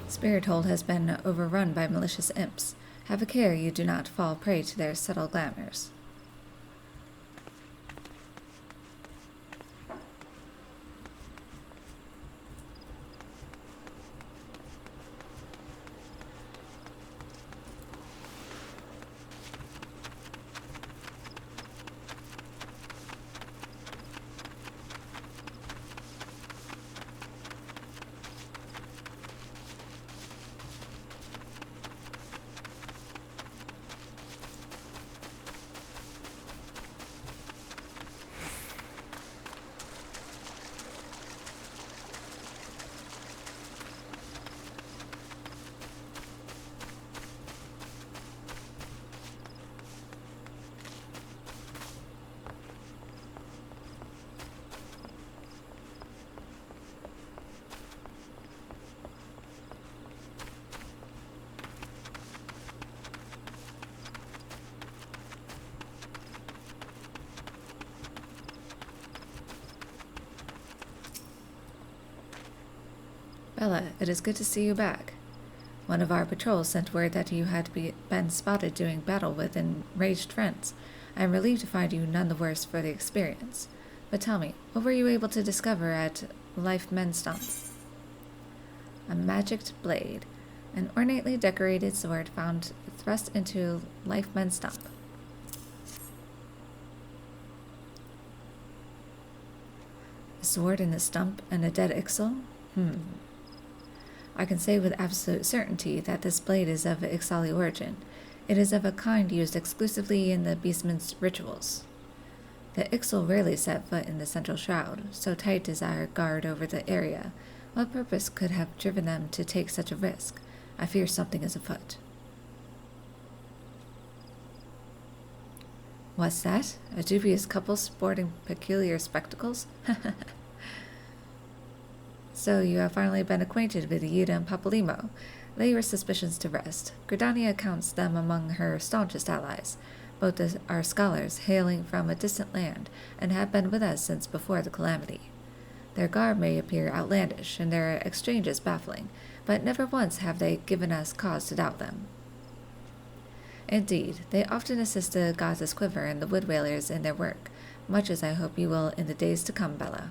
Spirithold has been overrun by malicious imps. Have a care you do not fall prey to their subtle glamours. Bella, it is good to see you back. One of our patrols sent word that you had been spotted doing battle with enraged friends. I am relieved to find you none the worse for the experience. But tell me, what were you able to discover at Life Menstomp? A magicked blade, an ornately decorated sword found thrust into Life Menstomp. A sword in the stump and a dead Ixal? I can say with absolute certainty that this blade is of Ixali origin. It is of a kind used exclusively in the Beastman's rituals. The Ixal rarely set foot in the central shroud, so tight is our guard over the area. What purpose could have driven them to take such a risk? I fear something is afoot. What's that? A dubious couple sporting peculiar spectacles? So you have finally been acquainted with Yuda and Papalymo. Lay your suspicions to rest. Gridania counts them among her staunchest allies. Both are scholars hailing from a distant land and have been with us since before the calamity. Their garb may appear outlandish and their exchanges baffling, but never once have they given us cause to doubt them. Indeed, they often assist the goddess Quiver and the Wood Whalers in their work, much as I hope you will in the days to come, Bella.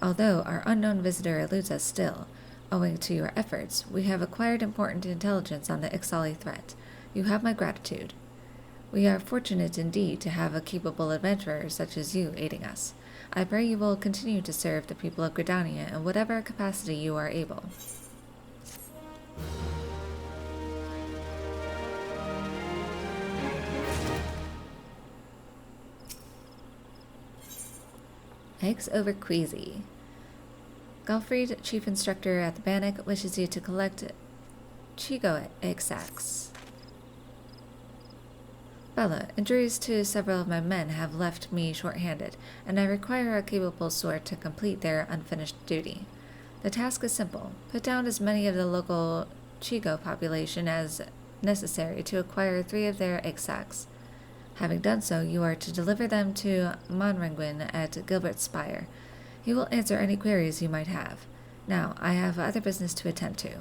Although our unknown visitor eludes us still, owing to your efforts, we have acquired important intelligence on the Ixali threat. You have my gratitude. We are fortunate indeed to have a capable adventurer such as you aiding us. I pray you will continue to serve the people of Gridania in whatever capacity you are able. Eggs over Queasy. Galfried, chief instructor at the Bannock, wishes you to collect Chigo egg sacs. Bella, injuries to several of my men have left me short-handed, and I require a capable sword to complete their unfinished duty. The task is simple. Put down as many of the local Chigo population as necessary to acquire 3 of their egg sacs. Having done so, you are to deliver them to Monrenguin at Gilbert's Spire. He will answer any queries you might have. Now, I have other business to attend to.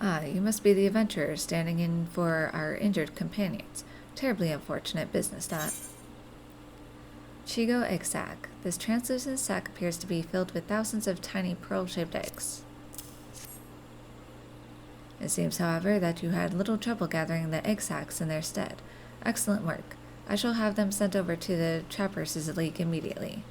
Ah, you must be the adventurer standing in for our injured companions. Terribly unfortunate business, that. Chigo egg sac. This translucent sac appears to be filled with thousands of tiny pearl-shaped eggs. It seems, however, that you had little trouble gathering the egg sacs in their stead. Excellent work. I shall have them sent over to the Trappers' League immediately.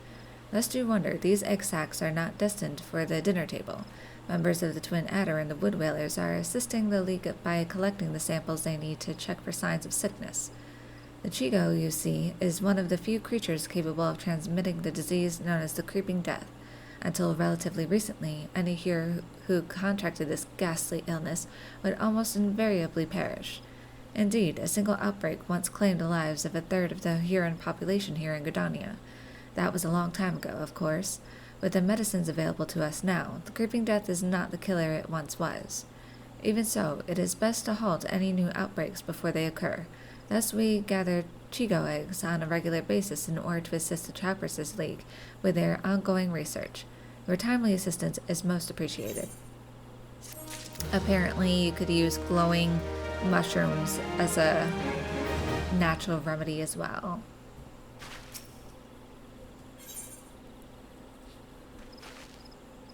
Lest you wonder, these egg sacs are not destined for the dinner table. Members of the Twin Adder and the Wood Whalers are assisting the League by collecting the samples they need to check for signs of sickness. The Chigo, you see, is one of the few creatures capable of transmitting the disease known as the Creeping Death. Until relatively recently, any here who contracted this ghastly illness would almost invariably perish. Indeed, a single outbreak once claimed the lives of 1/3 of the Huron population here in Gridania. That was a long time ago, of course. With the medicines available to us now, the Creeping Death is not the killer it once was. Even so, it is best to halt any new outbreaks before they occur. Thus we gather Chigo eggs on a regular basis in order to assist the Trappers' League with their ongoing research. Your timely assistance is most appreciated. Apparently, you could use glowing mushrooms as a natural remedy as well.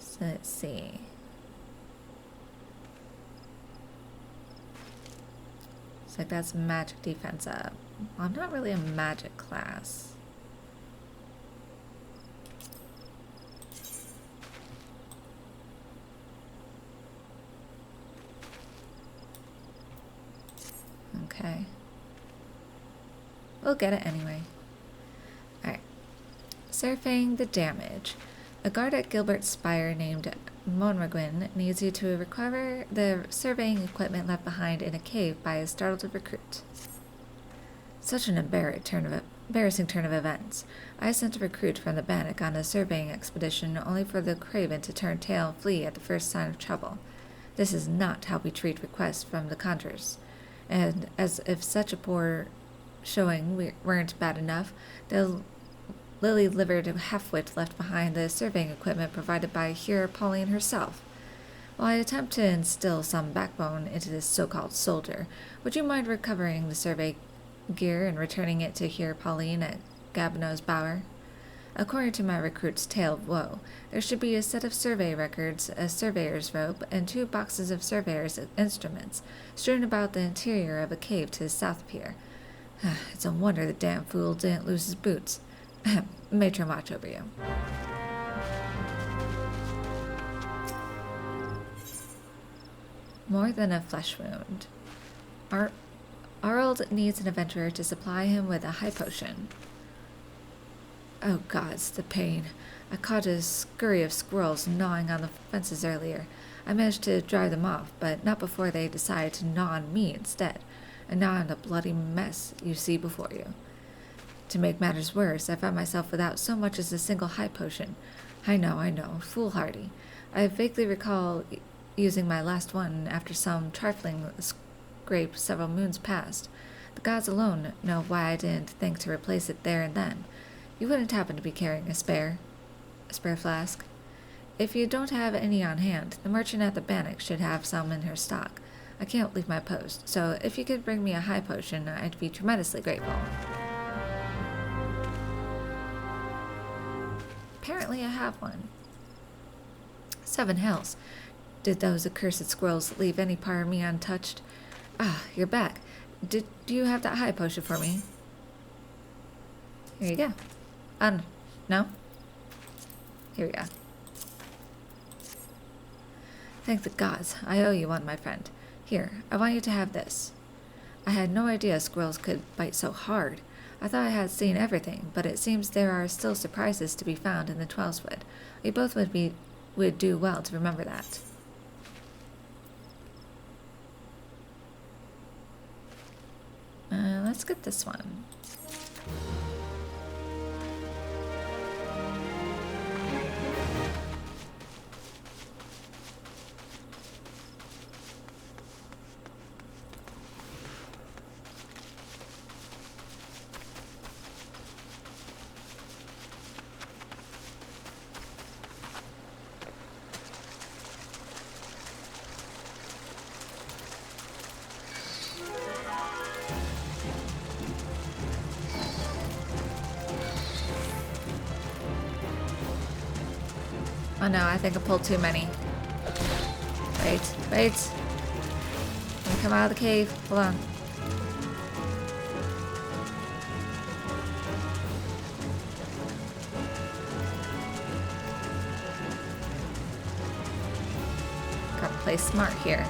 So let's see. It's like that's magic defense up. Well, I'm not really a magic class. Okay. We'll get it anyway. Alright. Surveying the damage. A guard at Gilbert's Spire named Monregwin needs you to recover the surveying equipment left behind in a cave by a startled recruit. Such an embarrassing turn of events. I sent a recruit from the Bannock on a surveying expedition only for the craven to turn tail and flee at the first sign of trouble. This is not how we treat requests from the Conjurers. And as if such a poor showing weren't bad enough, the lily-livered half-wit left behind the surveying equipment provided by Hera Pauline herself. While I attempt to instill some backbone into this so-called soldier, would you mind recovering the survey gear and returning it to Hera Pauline at Gabino's Bower? According to my recruit's tale of woe, there should be a set of survey records, a surveyor's rope, and 2 boxes of surveyor's instruments strewn about the interior of a cave to the south of here. It's a wonder the damn fool didn't lose his boots. Matron, watch over you. More than a flesh wound. Arnold needs an adventurer to supply him with a high potion. Oh gods, the pain. I caught a scurry of squirrels gnawing on the fences earlier. I managed to drive them off, but not before they decided to gnaw on me instead. And now I'm the bloody mess you see before you. To make matters worse, I found myself without so much as a single high potion. I know, foolhardy. I vaguely recall using my last one after some trifling scrape several moons past. The gods alone know why I didn't think to replace it there and then. You wouldn't happen to be carrying a spare flask? If you don't have any on hand, the merchant at the Bannock should have some in her stock. I can't leave my post, so if you could bring me a high potion, I'd be tremendously grateful. Apparently I have one. 7 hells. Did those accursed squirrels leave any part of me untouched? Ah, you're back. Do you have that high potion for me? Here you go. No? Here we go. Thank the gods. I owe you one, my friend. Here, I want you to have this. I had no idea squirrels could bite so hard. I thought I had seen everything, but it seems there are still surprises to be found in the Twelveswood. We both would do well to remember that. Let's get this one. Oh no, I think I pulled too many. Wait. Let me come out of the cave. Hold on. Gotta play smart here.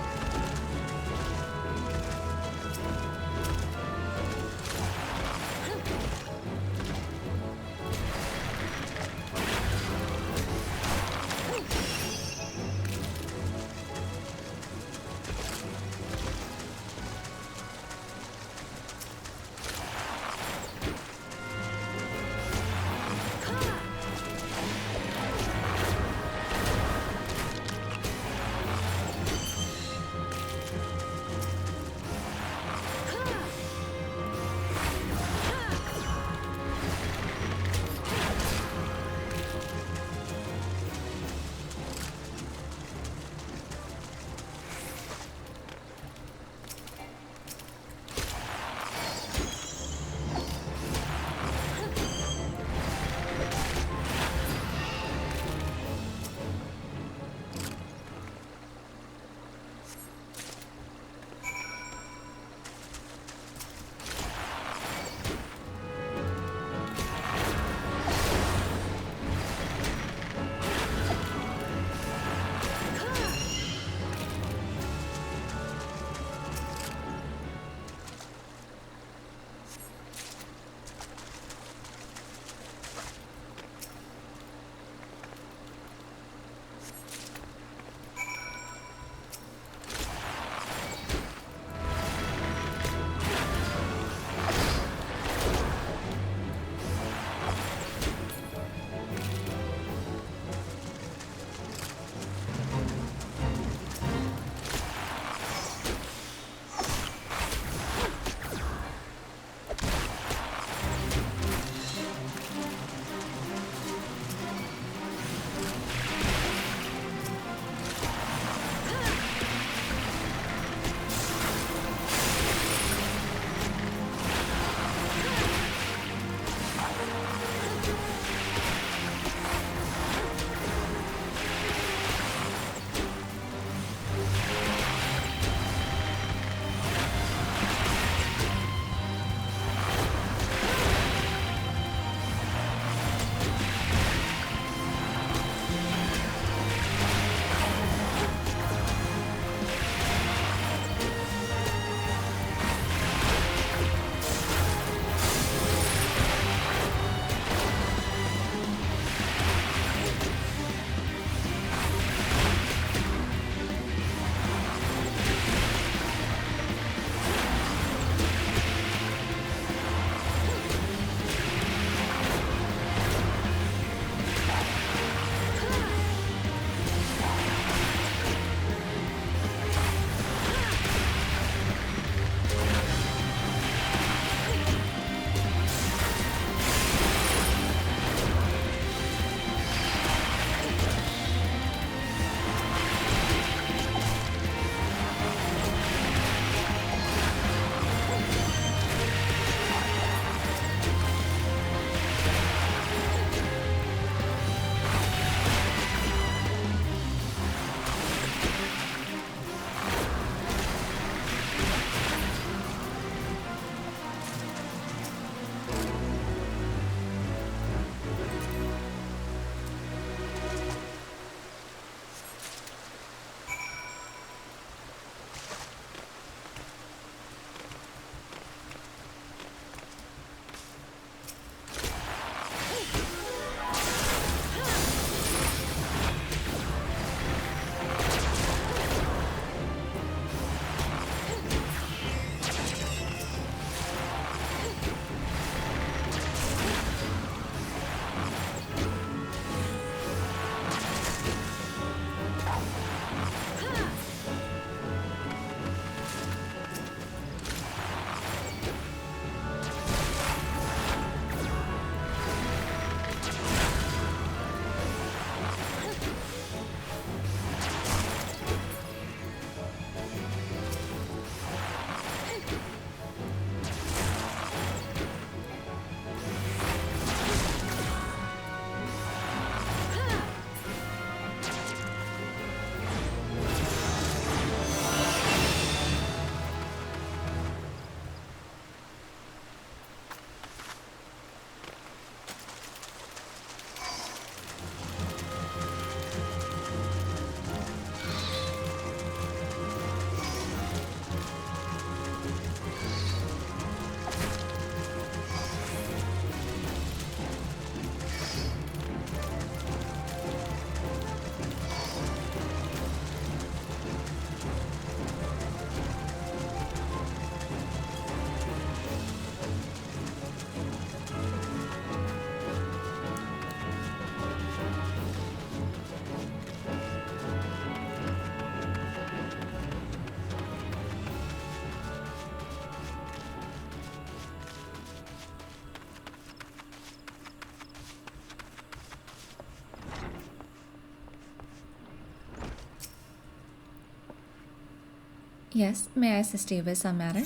Yes, may I assist you with some matter?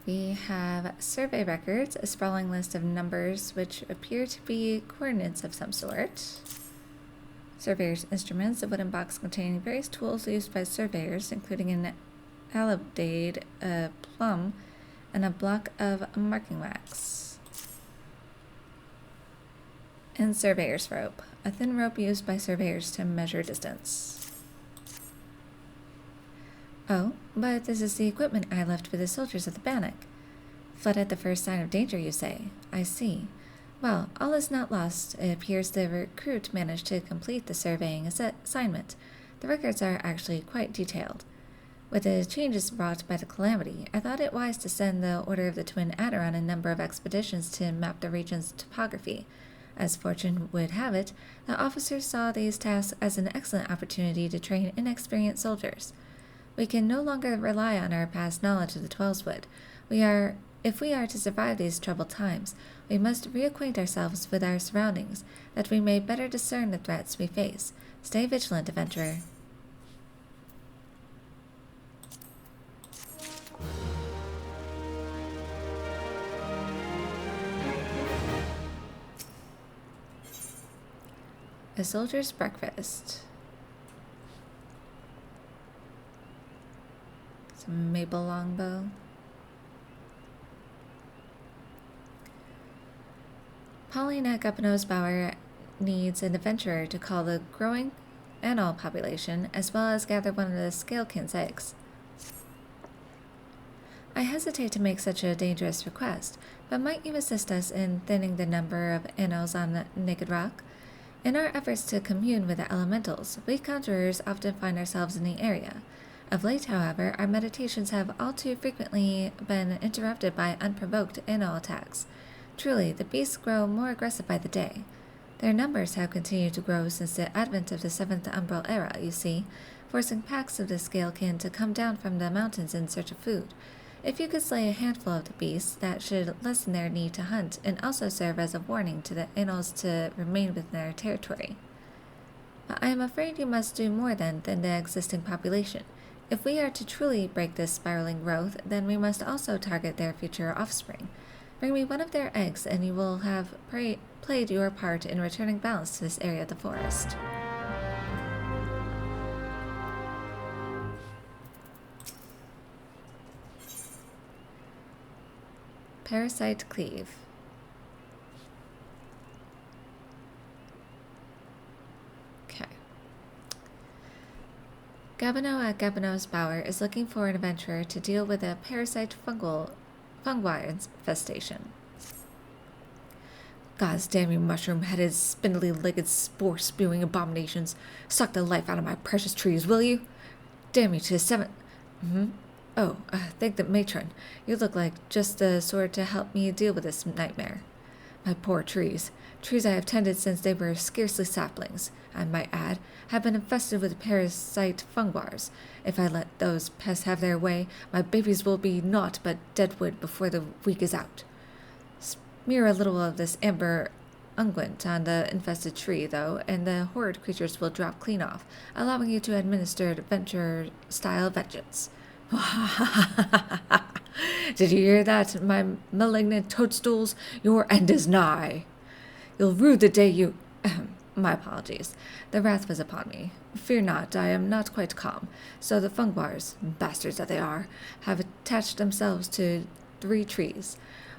We have survey records, a sprawling list of numbers which appear to be coordinates of some sort. Surveyor's instruments, a wooden box containing various tools used by surveyors, including an alabade, a plumb, and a block of marking wax. And surveyor's rope, a thin rope used by surveyors to measure distance. Oh, but this is the equipment I left with the soldiers of the Bannock. Fled at the first sign of danger, you say? I see. Well, all is not lost. It appears the recruit managed to complete the surveying assignment. The records are actually quite detailed. With the changes brought by the calamity, I thought it wise to send the Order of the Twin Adder on a number of expeditions to map the region's topography. As fortune would have it, the officers saw these tasks as an excellent opportunity to train inexperienced soldiers. We can no longer rely on our past knowledge of the Twelveswood. If we are to survive these troubled times, we must reacquaint ourselves with our surroundings, that we may better discern the threats we face. Stay vigilant, adventurer. A soldier's breakfast. Some maple longbow. Pauline at Guppenose Bower needs an adventurer to call the growing anole population, as well as gather one of the scalekin's eggs. I hesitate to make such a dangerous request, but might you assist us in thinning the number of anoles on Naked Rock? In our efforts to commune with the elementals, we conjurers often find ourselves in the area. Of late, however, our meditations have all too frequently been interrupted by unprovoked anole attacks. Truly, the beasts grow more aggressive by the day. Their numbers have continued to grow since the advent of the 7th Umbral Era, you see, forcing packs of the scalekin to come down from the mountains in search of food. If you could slay a handful of the beasts, that should lessen their need to hunt and also serve as a warning to the anoles to remain within their territory. But I am afraid you must do more than the existing population. If we are to truly break this spiraling growth, then we must also target their future offspring. Bring me one of their eggs, and you will have played your part in returning balance to this area of the forest. Parasite Cleave. Okay. Gabino at Gabino's Bower is looking for an adventurer to deal with a parasite fungi infestation. Gods damn you mushroom-headed, spindly-legged, spore-spewing abominations. Suck the life out of my precious trees, will you? Damn you to the 7th... Oh, thank the matron. You look like just the sort to help me deal with this nightmare. My poor trees. Trees I have tended since they were scarcely saplings, I might add, have been infested with parasite funguars. If I let those pests have their way, my babies will be naught but dead wood before the week is out. Smear a little of this amber unguent on the infested tree, though, and the horrid creatures will drop clean off, allowing you to administer adventure-style vengeance. Did you hear that, my malignant toadstools? Your end is nigh. You'll rue the day you... My apologies. The wrath was upon me. Fear not, I am not quite calm. So the funguars, bastards that they are, have attached themselves to 3 trees.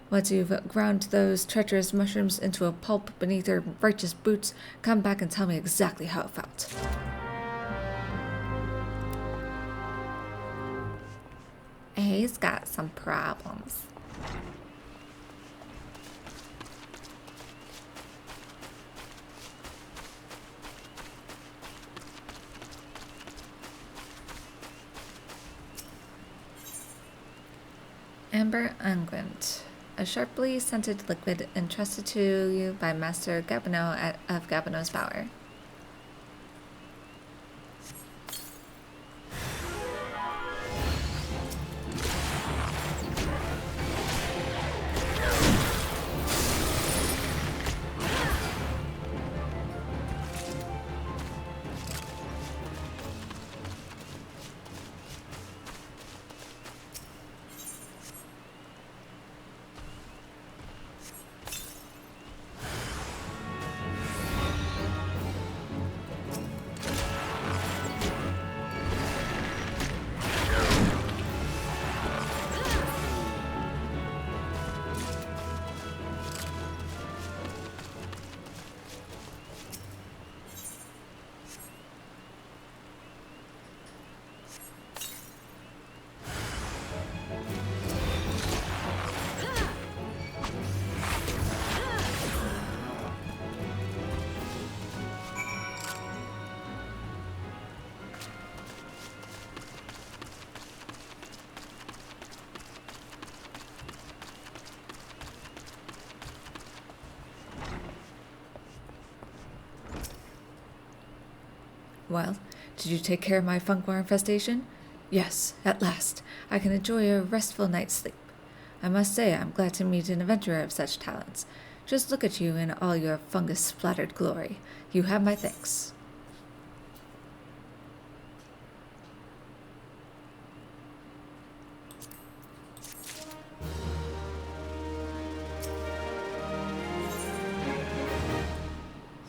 Once you've ground those treacherous mushrooms into a pulp beneath your righteous boots, come back and tell me exactly how it felt. He's got some problems. Amber unguent, a sharply scented liquid entrusted to you by Master Gabino of Gabino's Bower. well. Did you take care of my fungoir infestation? Yes, at last. I can enjoy a restful night's sleep. I must say I'm glad to meet an adventurer of such talents. Just look at you in all your fungus-splattered glory. You have my thanks.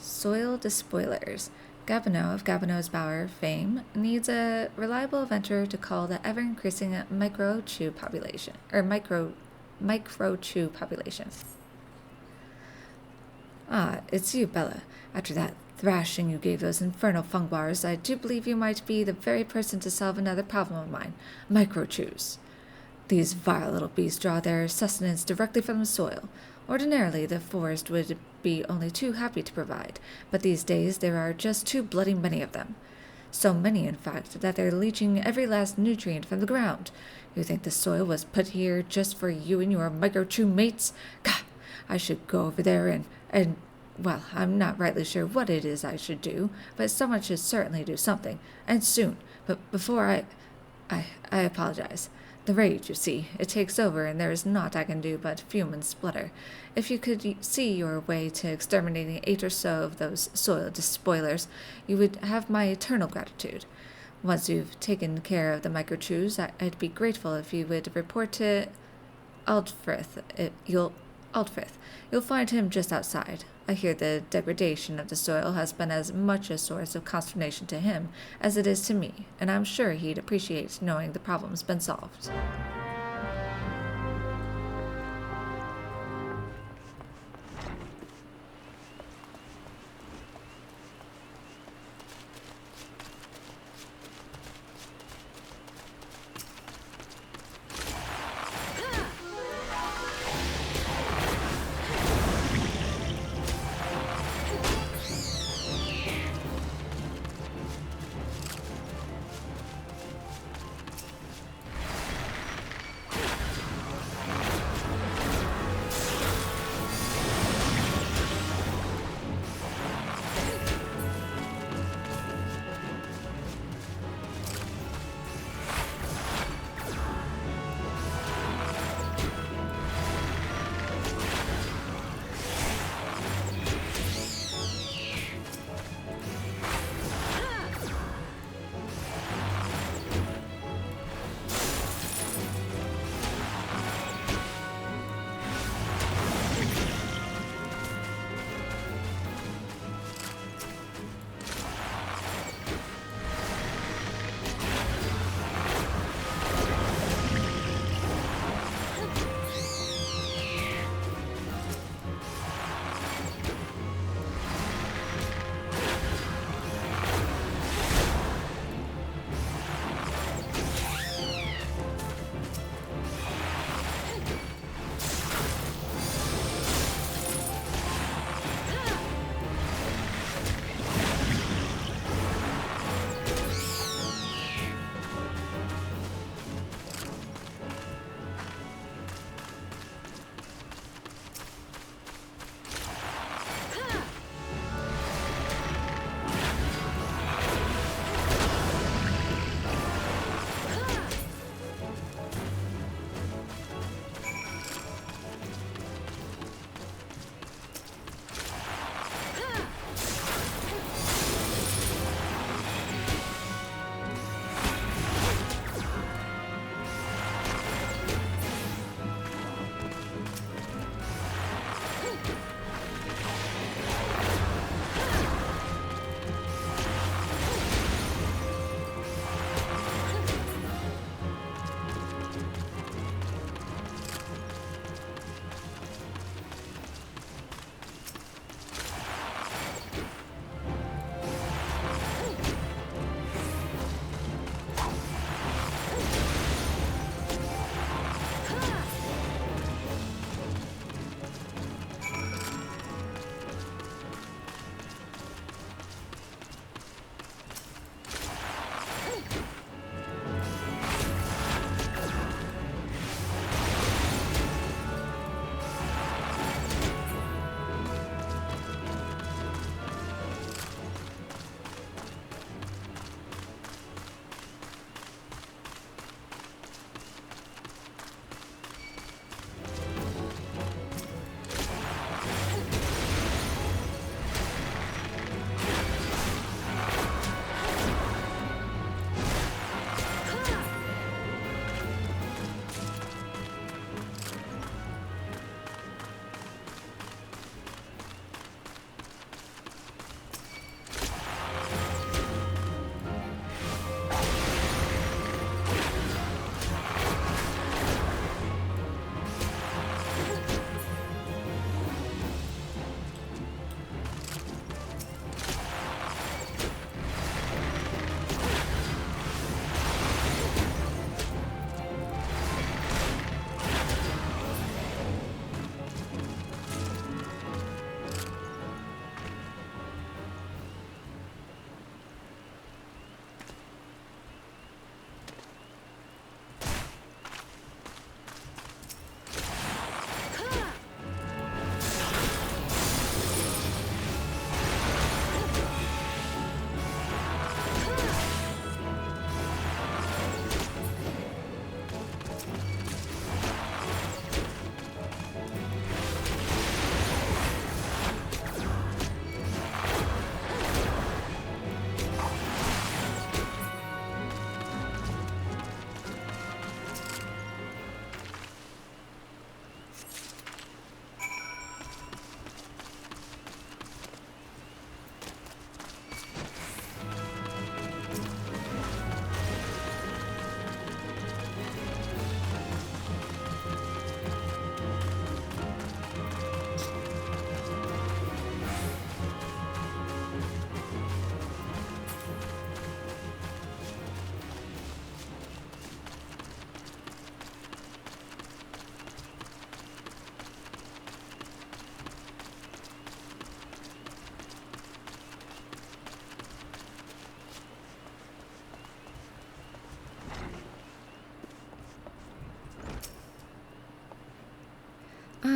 Soil Despoilers. Gabino of Gabino's Bower fame needs a reliable adventurer to call the ever-increasing microchew population. Ah, it's you, Bella. After that thrashing you gave those infernal fungoirs, I do believe you might be the very person to solve another problem of mine, microchews. These vile little beasts draw their sustenance directly from the soil. Ordinarily, the forest would be only too happy to provide, but these days there are just too bloody many of them. So many, in fact, that they're leaching every last nutrient from the ground. You think the soil was put here just for you and your microchew mates? Gah! I should go over there and well, I'm not rightly sure what it is I should do, but someone should certainly do something, and soon. But before I apologize. The rage, you see, it takes over, and there is naught I can do but fume and splutter. If you could see your way to exterminating 8 or so of those soil despoilers, you would have my eternal gratitude. Once you've taken care of the microchews, I'd be grateful if you would report to Aldfrith. You'll find him just outside. I hear the degradation of the soil has been as much a source of consternation to him as it is to me, and I'm sure he'd appreciate knowing the problem's been solved.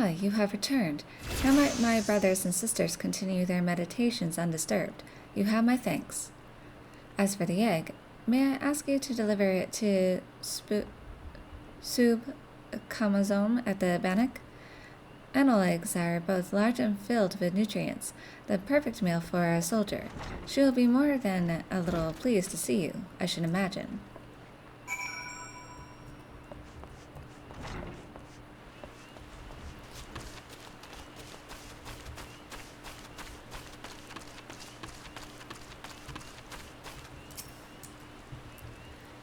Ah, you have returned. Now might my brothers and sisters continue their meditations undisturbed. You have my thanks. As for the egg, may I ask you to deliver it to Sub Kamazome at the Bannock? Animal eggs are both large and filled with nutrients, the perfect meal for a soldier. She will be more than a little pleased to see you, I should imagine.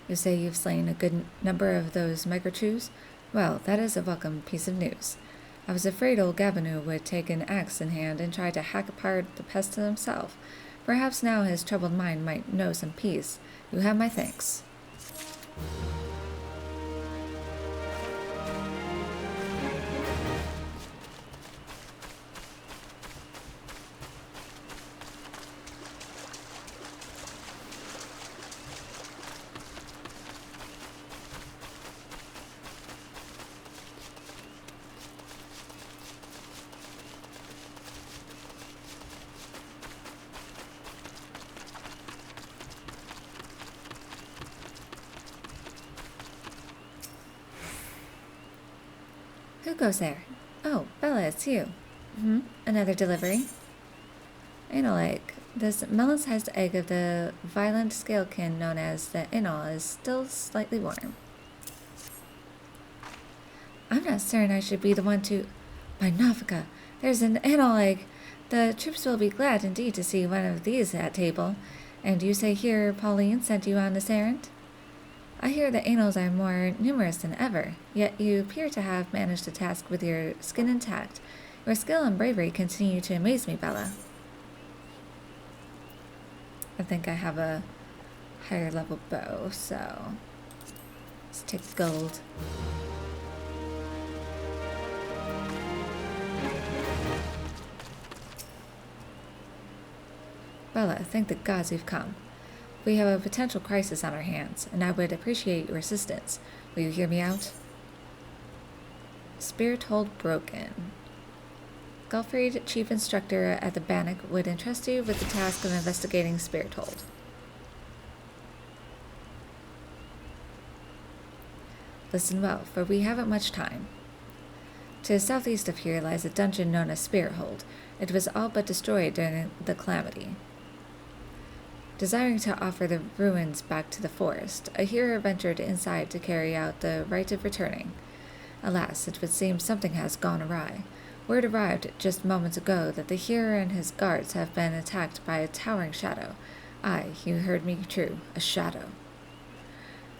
You say you've slain a good number of those Microchews? Well, that is a welcome piece of news. I was afraid old Gavinu would take an axe in hand and try to hack apart the pest himself. Perhaps now his troubled mind might know some peace. You have my thanks. Who goes there? Oh, Bella, it's you. Another delivery? Anal egg. This melon-sized egg of the violent scalekin known as the anal is still slightly warm. I'm not certain I should be the one to... By Nafika, there's an anal egg. The troops will be glad indeed to see one of these at table. And you say here Pauline sent you on this errand? I hear the anals are more numerous than ever, yet you appear to have managed the task with your skin intact. Your skill and bravery continue to amaze me, Bella. I think I have a higher level bow, so let's take gold. Bella, thank the gods you've come. We have a potential crisis on our hands, and I would appreciate your assistance. Will you hear me out? Spirit hold broken. Gulfried, chief instructor at the Bannock, would entrust you with the task of investigating spirit hold. Listen well, for we haven't much time. To the southeast of here lies a dungeon known as Spirit Hold. It was all but destroyed during the calamity. Desiring to offer the ruins back to the forest, a hero ventured inside to carry out the rite of returning. Alas, it would seem something has gone awry. Word arrived just moments ago that the hero and his guards have been attacked by a towering shadow. Aye, you heard me true, a shadow.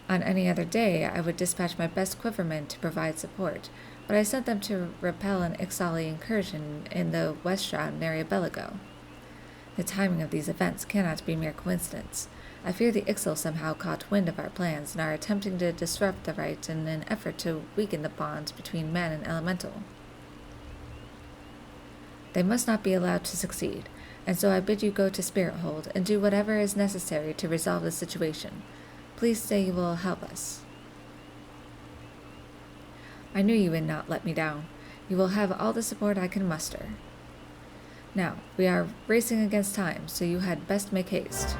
On any other day, I would dispatch my best quivermen to provide support, but I sent them to repel an Ixali incursion in the West Shroud near Belago. The timing of these events cannot be mere coincidence. I fear the Ixal somehow caught wind of our plans and are attempting to disrupt the rite in an effort to weaken the bond between man and elemental. They must not be allowed to succeed, and so I bid you go to Spirit Hold and do whatever is necessary to resolve the situation. Please say you will help us. I knew you would not let me down. You will have all the support I can muster. Now, we are racing against time, so you had best make haste.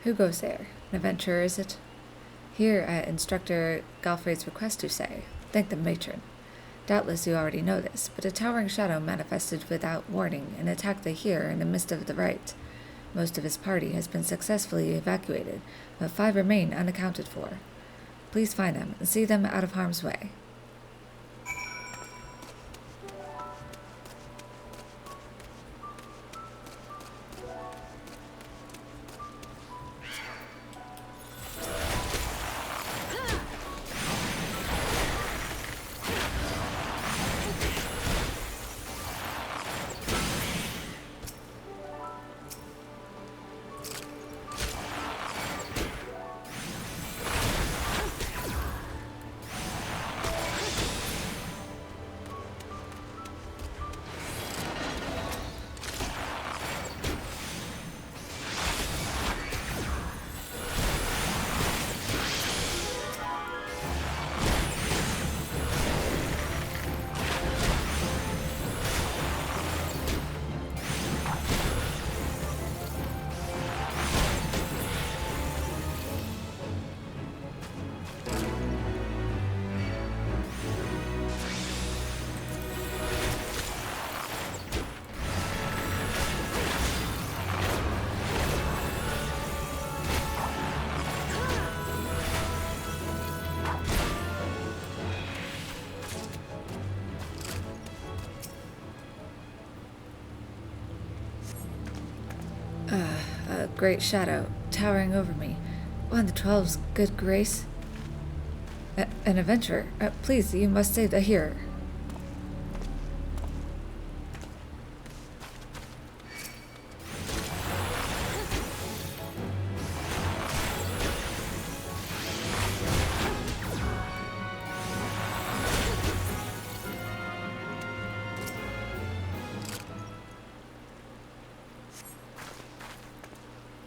Who goes there? An adventurer, is it? Here at Instructor Galfrey's request to say, thank the matron. Doubtless you already know this, but a towering shadow manifested without warning and attacked the Here in the midst of the rite. Most of his party has been successfully evacuated, but 5 remain unaccounted for. Please find them and see them out of harm's way. A great shadow towering over me. On the 12's good grace. An adventurer. Please, you must save the Here.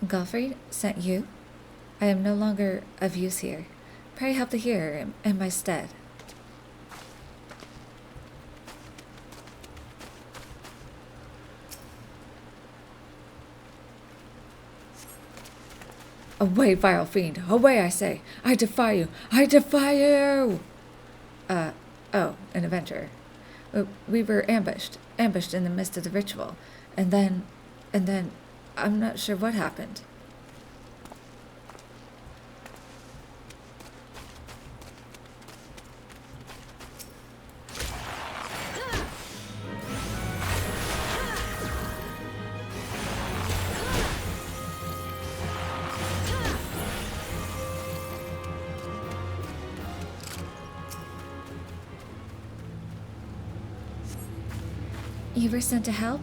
Galfried sent you? I am no longer of use here. Pray help the Here in my stead. Away, vile fiend! Away, I say! I defy you! I defy you! Oh, an adventurer. We were ambushed in the midst of the ritual, and then, I'm not sure what happened. You were sent to help?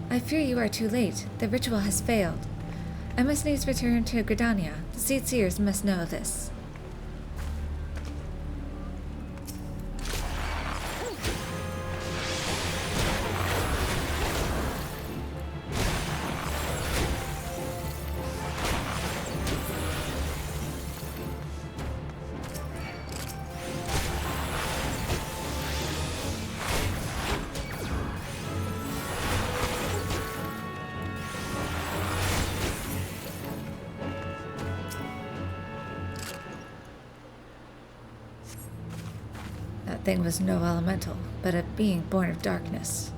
I fear you are too late. The ritual has failed. I must needs return to Gridania. The Seed Seers must know this. That thing was no elemental, but a being born of darkness.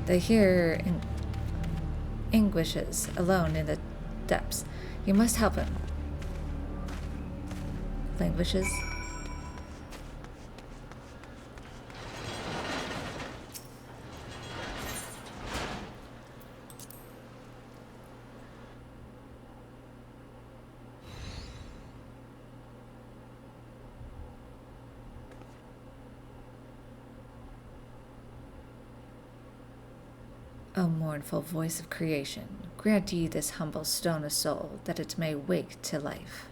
The Here anguishes alone in the depths. You must help him. Languishes. O mournful voice of creation, grant ye this humble stone a soul, that it may wake to life.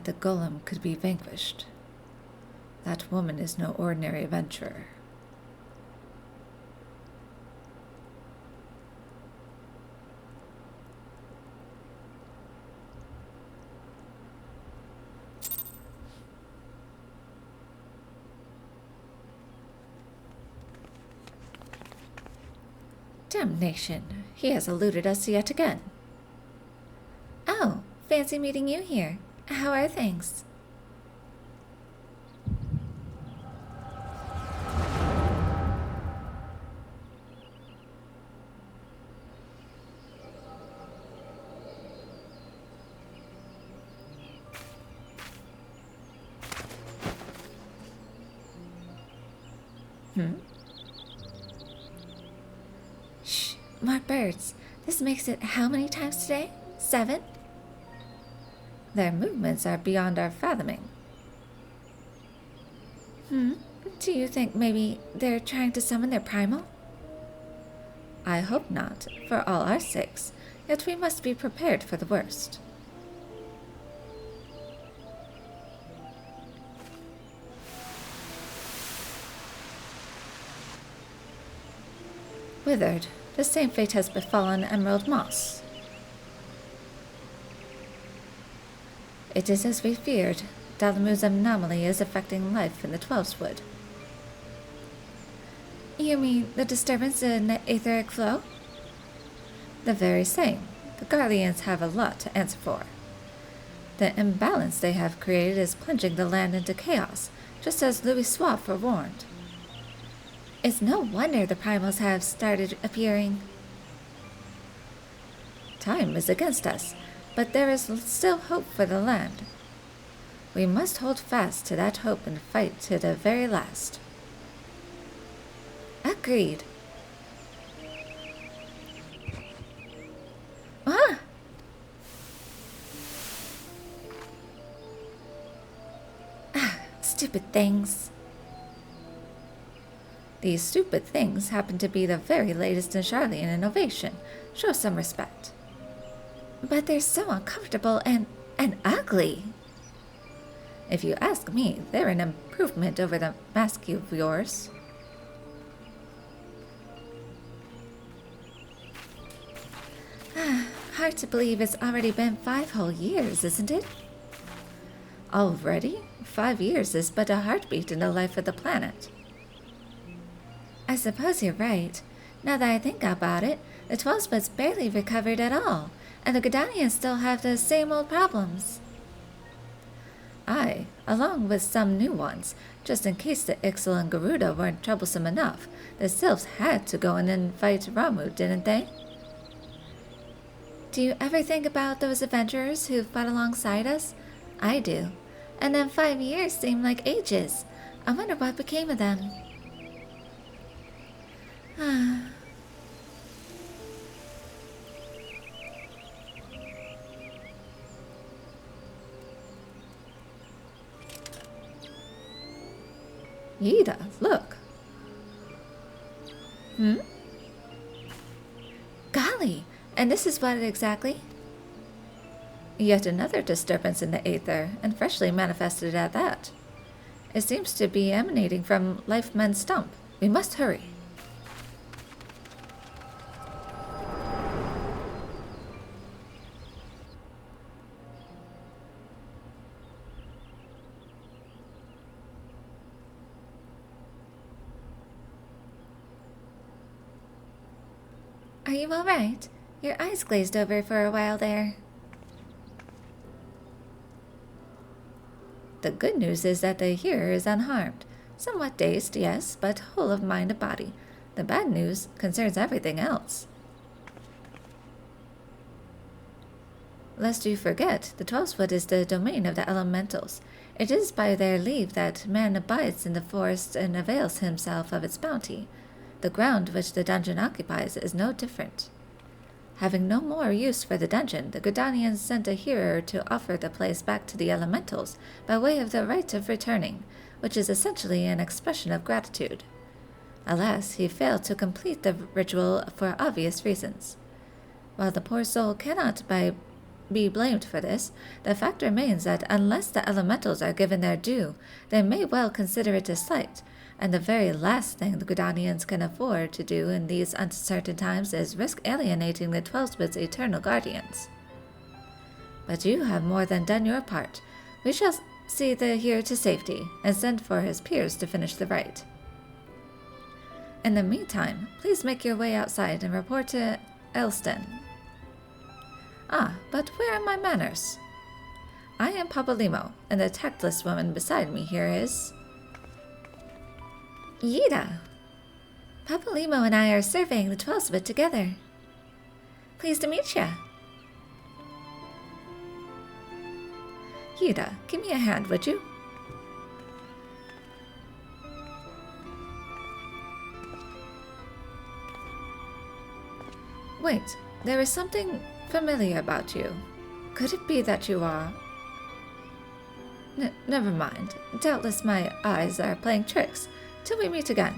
the golem could be vanquished. That woman is no ordinary adventurer. Damnation, he has eluded us yet again. Oh, fancy meeting you here. How are things? Shh, more birds. This makes it how many times today? 7? Their movements are beyond our fathoming. Do you think maybe they're trying to summon their primal? I hope not, for all our sakes, yet we must be prepared for the worst. Withered, the same fate has befallen Emerald Moss. It is as we feared. Dalamu's anomaly is affecting life in the Twelveswood. You mean the disturbance in the etheric flow? The very same. The Guardians have a lot to answer for. The imbalance they have created is plunging the land into chaos, just as Louis Swab forewarned. It's no wonder the primals have started appearing. Time is against us, but there is still hope for the land. We must hold fast to that hope and fight to the very last. Agreed. Ah! Stupid things. These stupid things happen to be the very latest in Charlian innovation. Show some respect. But they're so uncomfortable and ugly. If you ask me, they're an improvement over the mask of yours. Hard to believe it's already been 5 whole years, isn't it? Already? 5 years is but a heartbeat in the life of the planet. I suppose you're right. Now that I think about it, the Twelveswood's barely recovered at all, and the Gudanians still have the same old problems. Aye, along with some new ones, just in case the Ixal and Garuda weren't troublesome enough. The Sylphs had to go in and fight Ramu, didn't they? Do you ever think about those adventurers who fought alongside us? I do. And then 5 years seem like ages. I wonder what became of them. Yida, look. Golly, and this is what exactly? Yet another disturbance in the aether, and freshly manifested at that. It seems to be emanating from Lifeman's stump. We must hurry. Are you all right? Your eyes glazed over for a while there. The good news is that the hearer is unharmed. Somewhat dazed, yes, but whole of mind and body. The bad news concerns everything else. Lest you forget, the Twelveswood is the domain of the elementals. It is by their leave that man abides in the forest and avails himself of its bounty. The ground which the dungeon occupies is no different. Having no more use for the dungeon, the Gudanians sent a hearer to offer the place back to the elementals by way of the right of returning, which is essentially an expression of gratitude. Alas, he failed to complete the ritual for obvious reasons. While the poor soul cannot by be blamed for this, the fact remains that unless the elementals are given their due, they may well consider it a slight, and the very last thing the Gridanians can afford to do in these uncertain times is risk alienating the 12-Wit's eternal guardians. But you have more than done your part. We shall see the hero to safety, and send for his peers to finish the rite. In the meantime, please make your way outside and report to Elston. Ah, but where are my manners? I am Papalymo, and the tactless woman beside me here is... Yida. Papalymo and I are surveying the 12-Wit together. Pleased to meet ya. Yida, give me a hand, would you? Wait, there is something familiar about you. Could it be that you are... Never mind. Doubtless my eyes are playing tricks. Till we meet again.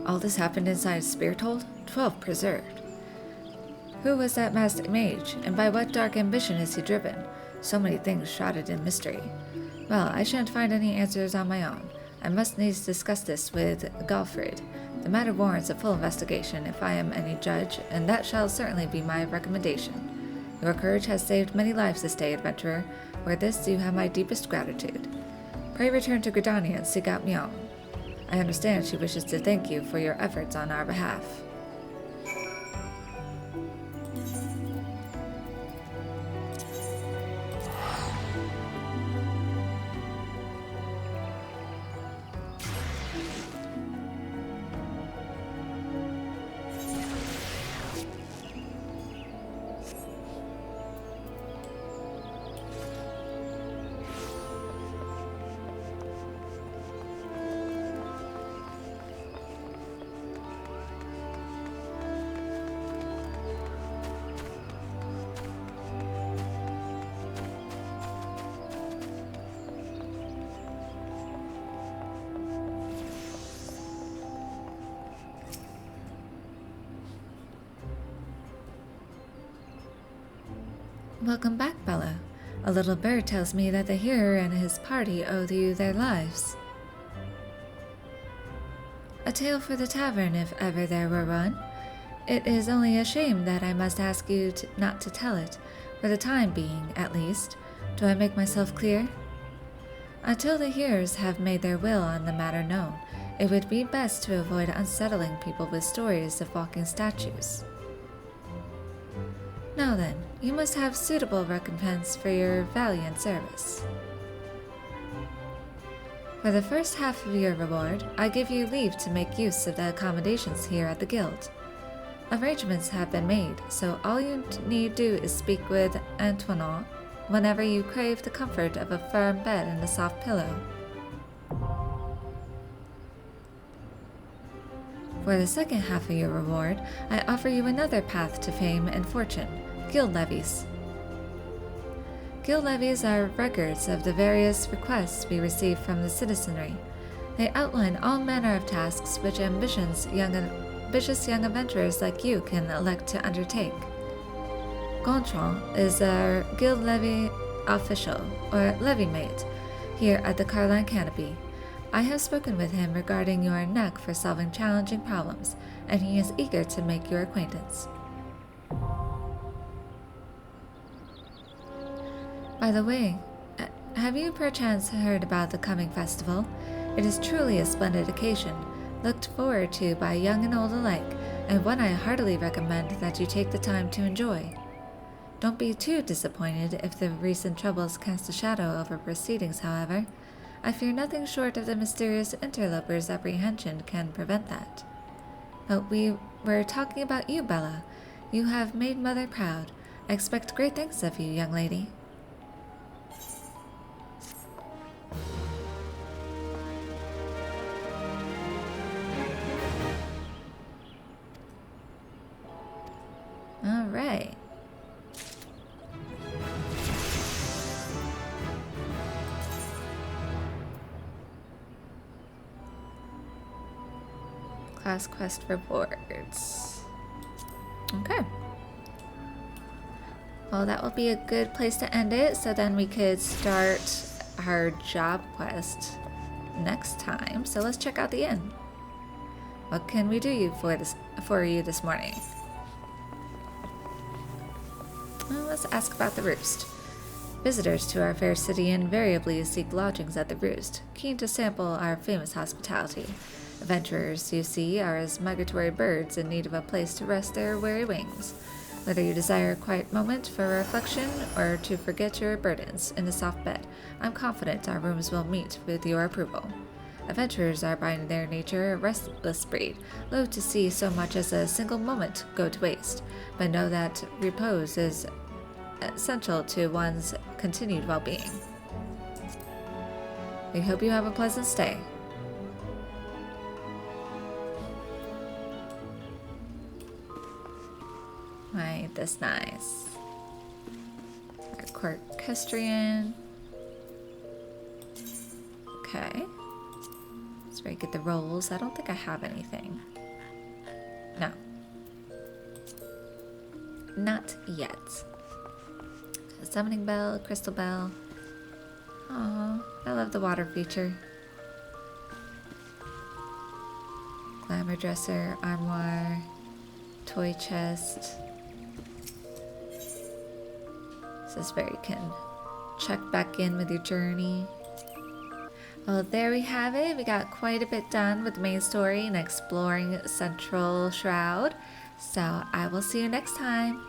All this happened inside Spirithold? 12 preserved. Who was that masked mage, and by what dark ambition is he driven? So many things shrouded in mystery. Well, I shan't find any answers on my own. I must needs discuss this with Galfrid. The matter warrants a full investigation if I am any judge, and that shall certainly be my recommendation. Your courage has saved many lives this day, adventurer. For this you have my deepest gratitude. Pray return to Gridania and seek out Mion. I understand she wishes to thank you for your efforts on our behalf. Welcome back, Bella. A little bird tells me that the hero and his party owe you their lives. A tale for the tavern, if ever there were one. It is only a shame that I must ask you not to tell it, for the time being, at least. Do I make myself clear? Until the hearers have made their will on the matter known, it would be best to avoid unsettling people with stories of walking statues. Now then, you must have suitable recompense for your valiant service. For the first half of your reward, I give you leave to make use of the accommodations here at the guild. Arrangements have been made, so all you need do is speak with Antoinette whenever you crave the comfort of a firm bed and a soft pillow. For the second half of your reward, I offer you another path to fame and fortune, guild levies. Guild levies are records of the various requests we receive from the citizenry. They outline all manner of tasks which ambitious young adventurers like you can elect to undertake. Gontran is our guild levy official, or levy mate, here at the Carline Canopy. I have spoken with him regarding your knack for solving challenging problems, and he is eager to make your acquaintance. By the way, have you perchance heard about the coming festival? It is truly a splendid occasion, looked forward to by young and old alike, and one I heartily recommend that you take the time to enjoy. Don't be too disappointed if the recent troubles cast a shadow over proceedings, however. I fear nothing short of the mysterious interloper's apprehension can prevent that. But we were talking about you, Bella. You have made Mother proud. I expect great things of you, young lady. All right. Class quest rewards. Okay. Well, that will be a good place to end it, so then we could start our job quest next time. So let's check out the inn. What can we do for you this morning? Well, let's ask about the Roost. Visitors to our fair city invariably seek lodgings at the Roost, keen to sample our famous hospitality. Adventurers, you see, are as migratory birds in need of a place to rest their weary wings. Whether you desire a quiet moment for reflection or to forget your burdens in a soft bed, I'm confident our rooms will meet with your approval. Adventurers are by their nature a restless breed, loath to see so much as a single moment go to waste, but know that repose is essential to one's continued well-being. We hope you have a pleasant stay. Ain't this nice? Our court equestrian. Okay. That's where you get the rolls. I don't think I have anything. No. Not yet. A summoning bell, a crystal bell. Aw, I love the water feature. Glamour dresser, armoire, toy chest. This is where you can check back in with your journey. Well, there we have it. We got quite a bit done with the main story and exploring Central Shroud. So I will see you next time.